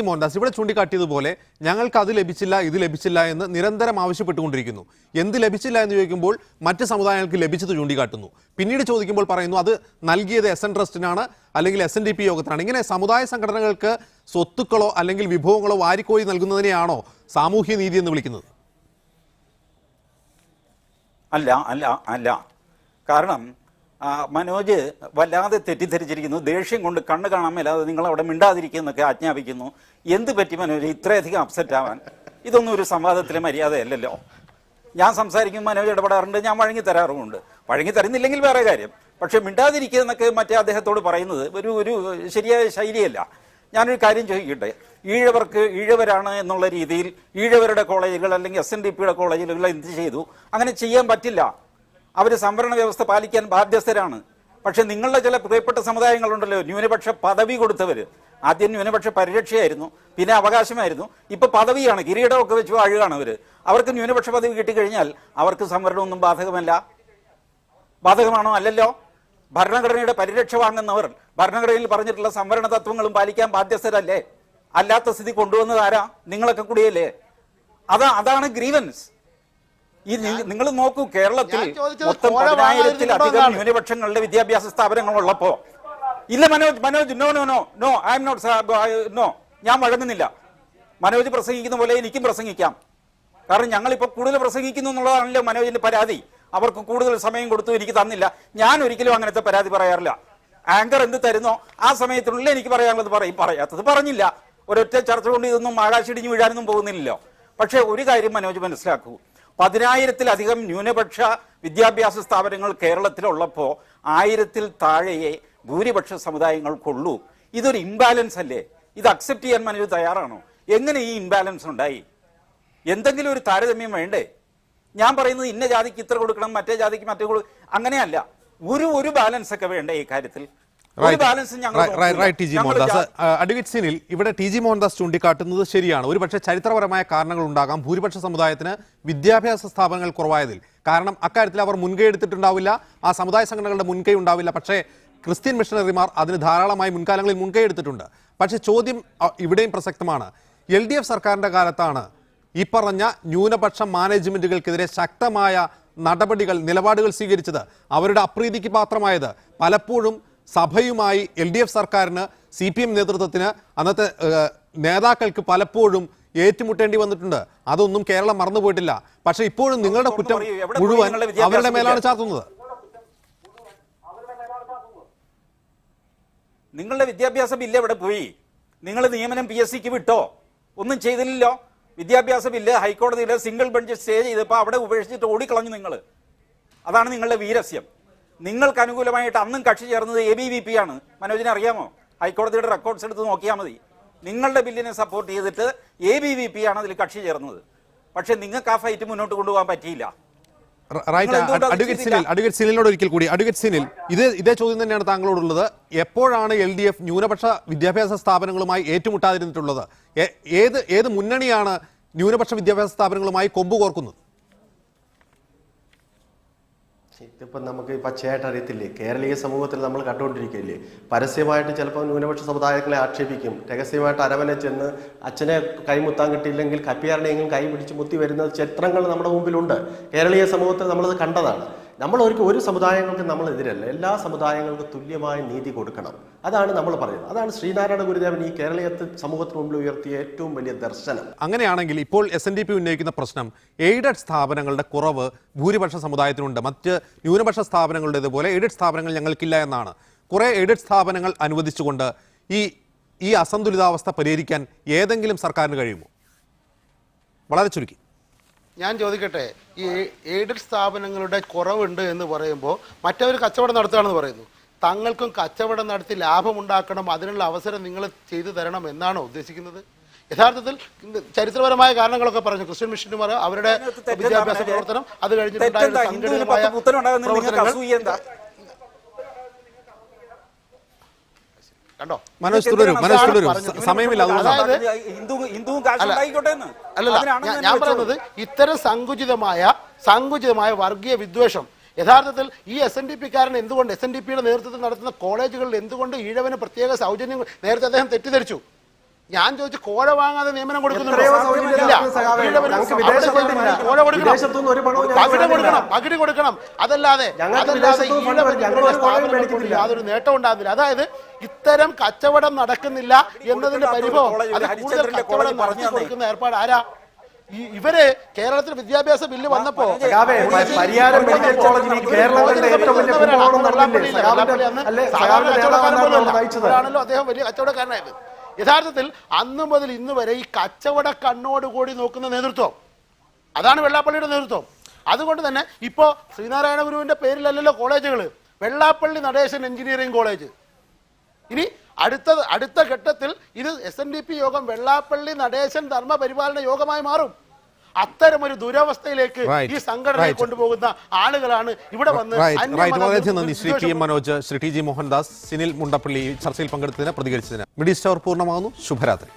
മോഹൻദാസ് ഇവിടെ ചൂണ്ടിക്കാട്ടിയതുപോലെ ഞങ്ങൾക്ക് അത് ലഭിച്ചില്ല ഇത് ലഭിച്ചില്ല എന്ന് നിരന്തരം ആവശ്യപ്പെട്ടുകൊണ്ടിരിക്കുന്നു. എന്ത് ലഭിച്ചില്ല എന്ന് ചോദിക്കുമ്പോൾ മറ്റ് സമുദായങ്ങൾക്ക് ലഭിച്ചത് ചൂണ്ടിക്കാട്ടുന്നു. പിന്നീട് ചോദിക്കുമ്പോൾ പറയുന്നു അത് നൽകിയത് SN ട്രസ്റ്റിനാണ് അല്ലെങ്കിൽ SNDP യോഗത്തിനാണ്. ഇങ്ങനെ സമുദായ സംഘടനകൾക്ക് സ്വത്തുക്കളോ അല്ലെങ്കിൽ വിഭവങ്ങളോ വാരിക്കോരി നൽകുന്നതിനെയാണോ സാമൂഹ്യ നീതി എന്ന് വിളിക്കുന്നത്? അല്ല അല്ല അല്ല. കാരണം മനോജ് വല്ലാതെ തെറ്റിദ്ധരിച്ചിരിക്കുന്നു. ദേഷ്യം കൊണ്ട് കണ്ണ് കാണാൻ മേലാതെ നിങ്ങൾ അവിടെ മിണ്ടാതിരിക്കുന്നൊക്കെ ആജ്ഞാപിക്കുന്നു. എന്ത് പറ്റി മനോജ് ഇത്രയധികം അപ്സെറ്റ് ആവാൻ? ഇതൊന്നും ഒരു സംവാദത്തിലെ മര്യാദയല്ലല്ലോ. ഞാൻ സംസാരിക്കും, മനോജ് ഇടപെടാറുണ്ട്, ഞാൻ വഴങ്ങി തരാറുമുണ്ട്. വഴങ്ങി തരുന്നില്ലെങ്കിൽ വേറെ കാര്യം. പക്ഷെ മിണ്ടാതിരിക്കുക എന്നൊക്കെ മറ്റേ അദ്ദേഹത്തോട് പറയുന്നത് ഒരു ശരിയായ ശൈലിയല്ല. ഞാനൊരു കാര്യം ചോദിക്കട്ടെ, ഈഴവർക്ക് ഈഴവരാണ് എന്നുള്ള രീതിയിൽ ഈഴവരുടെ കോളേജുകൾ അല്ലെങ്കിൽ SNDP-യുടെ കോളേജുകൾ എന്ത് ചെയ്തു? അങ്ങനെ ചെയ്യാൻ പറ്റില്ല. അവർ സംവരണ വ്യവസ്ഥ പാലിക്കാൻ ബാധ്യസ്ഥരാണ്. പക്ഷെ നിങ്ങളുടെ ചില പ്രിയപ്പെട്ട സമുദായങ്ങളുണ്ടല്ലോ, ന്യൂനപക്ഷ പദവി കൊടുത്തവർ. ആദ്യം ന്യൂനപക്ഷ പരിരക്ഷയായിരുന്നു, പിന്നെ അവകാശമായിരുന്നു, ഇപ്പൊ പദവിയാണ്, കിരീടമൊക്കെ വെച്ച് വാഴുകയാണ് അവർ. അവർക്ക് ന്യൂനപക്ഷ പദവി കിട്ടിക്കഴിഞ്ഞാൽ അവർക്ക് സംവരണമൊന്നും ബാധകമല്ല. ബാധകമാണോ? അല്ലല്ലോ. ഭരണഘടനയുടെ പരിരക്ഷ വാങ്ങുന്നവർ ഭരണഘടനയിൽ പറഞ്ഞിട്ടുള്ള സംവരണ തത്വങ്ങളും പാലിക്കാൻ ബാധ്യസ്ഥരല്ലേ? അല്ലാത്ത സ്ഥിതി കൊണ്ടുവന്നത് ആരാ? നിങ്ങളൊക്കെ കൂടിയല്ലേ? അതാണ് ഗ്രീവൻസ്. ഈ നിങ്ങൾ നോക്കൂ, കേരളത്തിൽ മൊത്തം 10,000-ത്തിലധികം ന്യൂനപക്ഷങ്ങളുടെ വിദ്യാഭ്യാസ സ്ഥാപനങ്ങൾ ഉള്ളപ്പോ ഇല്ല Manoj no no no no I am not no, ഞാൻ വഴങ്ങുന്നില്ല. മനോജ് പ്രസംഗിക്കുന്ന പോലെ എനിക്കും പ്രസംഗിക്കാം. കാരണം ഞങ്ങളിപ്പോൾ കൂടുതൽ പ്രസംഗിക്കുന്നു എന്നുള്ളതാണല്ലോ മനോജിന്റെ പരാതി. അവർക്ക് കൂടുതൽ സമയം കൊടുത്തു, എനിക്ക് തന്നില്ല. ഞാൻ ഒരിക്കലും അങ്ങനത്തെ പരാതി പറയാറില്ല. ആങ്കർ എന്ത് തരുന്നോ ആ സമയത്തിനുള്ളിൽ എനിക്ക് പറയാനുള്ളത് പറയും, പറയാത്തത് പറഞ്ഞില്ല. ഒരൊറ്റ ചർച്ച കൊണ്ട് ഇതൊന്നും ആകാശിടിഞ്ഞു വീഴാനൊന്നും പോകുന്നില്ലല്ലോ. പക്ഷെ ഒരു കാര്യം മനോജ് മനസ്സിലാക്കൂ, 10,000-ത്തിലധികം ന്യൂനപക്ഷ വിദ്യാഭ്യാസ സ്ഥാപനങ്ങൾ കേരളത്തിലുള്ളപ്പോൾ 1000-ൽ താഴെയെ ഭൂരിപക്ഷ സമുദായങ്ങൾക്കുള്ളൂ. ഇതൊരു ഇംബാലൻസ് അല്ലേ? ഇത് അക്സെപ്റ്റ് ചെയ്യാൻ മനോജ് തയ്യാറാണോ? എങ്ങനെ ഈ ഇംബാലൻസ് ഉണ്ടായി? എന്തെങ്കിലും ഒരു താരതമ്യം വേണ്ടേ? ഞാൻ പറയുന്നത് ഇന്ന ജാതിക്ക് ഇത്ര കൊടുക്കണം, മറ്റേ ജാതിക്ക് മറ്റേ അങ്ങനെയല്ല. ഒരു ബാലൻസ് ഒക്കെ വേണ്ടേ ഈ കാര്യത്തിൽ? അഡ്വക്കേറ്റ് സിനിൽ, ഇവിടെ ടി ജി മോഹൻദാസ് ചൂണ്ടിക്കാട്ടുന്നത് ശരിയാണ്. ഒരുപക്ഷെ ചരിത്രപരമായ കാരണങ്ങൾ ഉണ്ടാകാം ഭൂരിപക്ഷ സമുദായത്തിന് വിദ്യാഭ്യാസ സ്ഥാപനങ്ങൾ കുറവായതിൽ. കാരണം അക്കാര്യത്തിൽ അവർ മുൻകൈ എടുത്തിട്ടുണ്ടാവില്ല, ആ സമുദായ സംഘടനകളുടെ മുൻകൈ ഉണ്ടാവില്ല. പക്ഷേ ക്രിസ്ത്യൻ മിഷണറിമാർ അതിന് ധാരാളമായി മുൻകാലങ്ങളിൽ മുൻകൈ എടുത്തിട്ടുണ്ട്. പക്ഷേ ചോദ്യം ഇവിടെയും പ്രസക്തമാണ്. LDF സർക്കാരിന്റെ കാലത്താണ് ഈ പറഞ്ഞ ന്യൂനപക്ഷ മാനേജ്മെന്റുകൾക്കെതിരെ ശക്തമായ നടപടികൾ, നിലപാടുകൾ സ്വീകരിച്ചത്. അവരുടെ അപ്രീതിക്ക് പാത്രമായത് പലപ്പോഴും സഭയുമായി LDF സർക്കാരിന്, CPM നേതൃത്വത്തിന്, അന്നത്തെ നേതാക്കൾക്ക് പലപ്പോഴും ഏറ്റുമുട്ടേണ്ടി വന്നിട്ടുണ്ട്. അതൊന്നും കേരളം മറന്നുപോയിട്ടില്ല. പക്ഷെ ഇപ്പോഴും നിങ്ങളുടെ കുറ്റം മുഴുവൻ അവരുടെ മേലാണ് ചാർത്തുന്നത്. നിങ്ങളുടെ വിദ്യാഭ്യാസ ബില്ല് എവിടെ പോയി? നിങ്ങൾ നിയമനം PSCക്ക് വിട്ടോ? ഒന്നും ചെയ്തില്ലല്ലോ. വിദ്യാഭ്യാസ ബില്ല് ഹൈക്കോടതിയിലെ സിംഗിൾ ബെഞ്ച് സ്റ്റേ ചെയ്തപ്പോൾ അവിടെ ഉപേക്ഷിച്ചിട്ട് ഓടിക്കളഞ്ഞു നിങ്ങൾ. അതാണ് നിങ്ങളുടെ വീരസ്യം. നിങ്ങൾക്ക് അനുകൂലമായിട്ട് അന്നും കക്ഷി ചേർന്നത് ABVP ആണ്. മനോജിനെ അറിയാമോ? ഹൈക്കോടതിയുടെ റെക്കോർഡ്സ് എടുത്ത് നോക്കിയാൽ മതി. നിങ്ങളുടെ ബില്ലിനെ സപ്പോർട്ട് ചെയ്തിട്ട് ABVP ആണ് അതിൽ കക്ഷി ചേർന്നത്. പക്ഷെ നിങ്ങൾക്ക് ആ ഫൈറ്റ് മുന്നോട്ട് കൊണ്ടുപോകാൻ പറ്റിയില്ല. അഡ്വക്കേറ്റ് സിനിലിനോട് ഒരിക്കൽ കൂടി. അഡ്വക്കേറ്റ് സിനിൽ, ഇതേ ചോദ്യം തന്നെയാണ് താങ്കളോടുള്ളത്. എപ്പോഴാണ് LDF ന്യൂനപക്ഷ വിദ്യാഭ്യാസ സ്ഥാപനങ്ങളുമായി ഏറ്റുമുട്ടാതിരുന്നിട്ടുള്ളത്? ഏത് മുന്നണിയാണ് ന്യൂനപക്ഷ വിദ്യാഭ്യാസ സ്ഥാപനങ്ങളുമായി കൊമ്പ് കോർക്കുന്നത്? ഇതിപ്പോൾ നമുക്ക് പച്ചയായിട്ട് അറിയത്തില്ലേ. കേരളീയ സമൂഹത്തിൽ നമ്മൾ കണ്ടുകൊണ്ടിരിക്കുകയില്ലേ, പരസ്യമായിട്ട് ചിലപ്പോൾ ന്യൂനപക്ഷ സമുദായങ്ങളെ ആക്ഷേപിക്കും, രഹസ്യമായിട്ട് അരവനെ ചെന്ന് അച്ഛനെ കൈമുത്താൻ കിട്ടിയില്ലെങ്കിൽ കപ്പിയാരുടെയെങ്കിലും കൈ പിടിച്ച് മുത്തി വരുന്ന ചിത്രങ്ങൾ നമ്മുടെ മുമ്പിലുണ്ട്. കേരളീയ സമൂഹത്തിൽ നമ്മളത് കണ്ടതാണ്. നമ്മൾ ഒരു സമുദായങ്ങൾക്ക് നമ്മൾ എതിരല്ല, എല്ലാ സമുദായങ്ങൾക്കും തുല്യമായ നീതി കൊടുക്കണം. അതാണ് നമ്മൾ പറയുന്നത്. അതാണ് ശ്രീനാരായണ ഗുരുദേവൻ ഈ കേരളീയ സമൂഹത്തിന് മുമ്പിൽ ഉയർത്തിയ ഏറ്റവും വലിയ ദർശനം. അങ്ങനെയാണെങ്കിൽ ഇപ്പോൾ SNDP ഉന്നയിക്കുന്ന പ്രശ്നം എയ്ഡഡ് സ്ഥാപനങ്ങളുടെ കുറവ് ഭൂരിപക്ഷ സമുദായത്തിനുണ്ട്. മറ്റ് ന്യൂനപക്ഷ സ്ഥാപനങ്ങളുടേതുപോലെ എയ്ഡഡ് സ്ഥാപനങ്ങൾ ഞങ്ങൾക്കില്ല എന്നാണ്. കുറേ എയ്ഡഡ് സ്ഥാപനങ്ങൾ അനുവദിച്ചുകൊണ്ട് ഈ അസന്തുലിതാവസ്ഥ പരിഹരിക്കാൻ ഏതെങ്കിലും സർക്കാരിന് കഴിയുമോ? വളരെ ചുരുക്കി ഞാൻ ചോദിക്കട്ടെ, ഈ എയ്ഡഡ് സ്ഥാപനങ്ങളുടെ കുറവുണ്ട് എന്ന് പറയുമ്പോൾ മറ്റവർ കച്ചവടം നടത്തുകയാണെന്ന് പറയുന്നു. തങ്ങൾക്കും കച്ചവടം നടത്തി ലാഭമുണ്ടാക്കണം, അതിനുള്ള അവസരം നിങ്ങൾ ചെയ്തു തരണം എന്നാണോ ഉദ്ദേശിക്കുന്നത്? യഥാർത്ഥത്തിൽ ചരിത്രപരമായ കാരണങ്ങളൊക്കെ പറഞ്ഞു. ക്രിസ്ത്യൻ മിഷനുമാർ അവരുടെ വിദ്യാഭ്യാസ പ്രവർത്തനം, അത് കഴിഞ്ഞിട്ടുണ്ടായ സംഘടിതമായ പ്രവർത്തനങ്ങൾ കണ്ടോ? മനോജ് തുടരും. സമയമില്ല. ഞാൻ പറയുന്നത് ഇത്തരം സങ്കുചിതമായ വർഗീയ വിദ്വേഷം യഥാർത്ഥത്തിൽ ഈ SNDP-കാരൻ എന്തുകൊണ്ട് SNDP-യുടെ നേതൃത്വത്തിൽ നടത്തുന്ന കോളേജുകളിൽ എന്തുകൊണ്ട് ഈഴവന് പ്രത്യേക സൗജന്യം നേരത്തെ അദ്ദേഹം തെറ്റിദ്ധരിച്ചു. ഞാൻ ചോദിച്ചു, കോഴ വാങ്ങാതെ നിയമനം കൊടുക്കുന്നുണ്ടോ? പകിടി കൊടുക്കണം. അതല്ലാതെ യാതൊരു നേട്ടം ഉണ്ടാകുന്നില്ല. അതായത് ഇത്തരം കച്ചവടം നടക്കുന്നില്ല എന്നതിന്റെ പരിഭവം, അത് കൂടുതൽ കച്ചവടം നടത്തി കൊടുക്കുന്ന ഏർപ്പാട് ആരാ? ഇവര് കേരളത്തിൽ വിദ്യാഭ്യാസ ബില്ല് വന്നപ്പോ ആണല്ലോ അദ്ദേഹം വലിയ കച്ചവടക്കാരനായത്. യഥാർത്ഥത്തിൽ അന്നു മുതൽ ഇന്ന് വരെ ഈ കച്ചവട കണ്ണോടുകൂടി നോക്കുന്ന നേതൃത്വം, അതാണ് വെള്ളാപ്പള്ളിയുടെ നേതൃത്വം. അതുകൊണ്ട് തന്നെ ഇപ്പോൾ ശ്രീനാരായണ ഗുരുവിന്റെ പേരിലല്ലല്ലോ കോളേജുകൾ, വെള്ളാപ്പള്ളി നടേശൻ എഞ്ചിനീയറിംഗ് കോളേജ്. ഇനി അടുത്ത ഘട്ടത്തിൽ ഇത് SNDP യോഗം വെള്ളാപ്പള്ളി നടേശൻ ധർമ്മപരിപാലന യോഗമായി മാറും. അത്തരമൊരു ദുരവസ്ഥയിലേക്ക് ഈ സംഘടനയെ കൊണ്ടുപോകുന്ന ആളുകളാണ് ഇവിടെ വന്ന്. ശ്രീ PM മനോജ്, ശ്രീ TG മോഹൻദാസ്, സിനിൽ മുണ്ടപ്പള്ളി ചർച്ചയിൽ പങ്കെടുത്തതിന് പ്രതികരിച്ചതിന്. മിഡി സ്റ്റോർ പൂർണ്ണമാകുന്നു. ശുഭരാത്രി.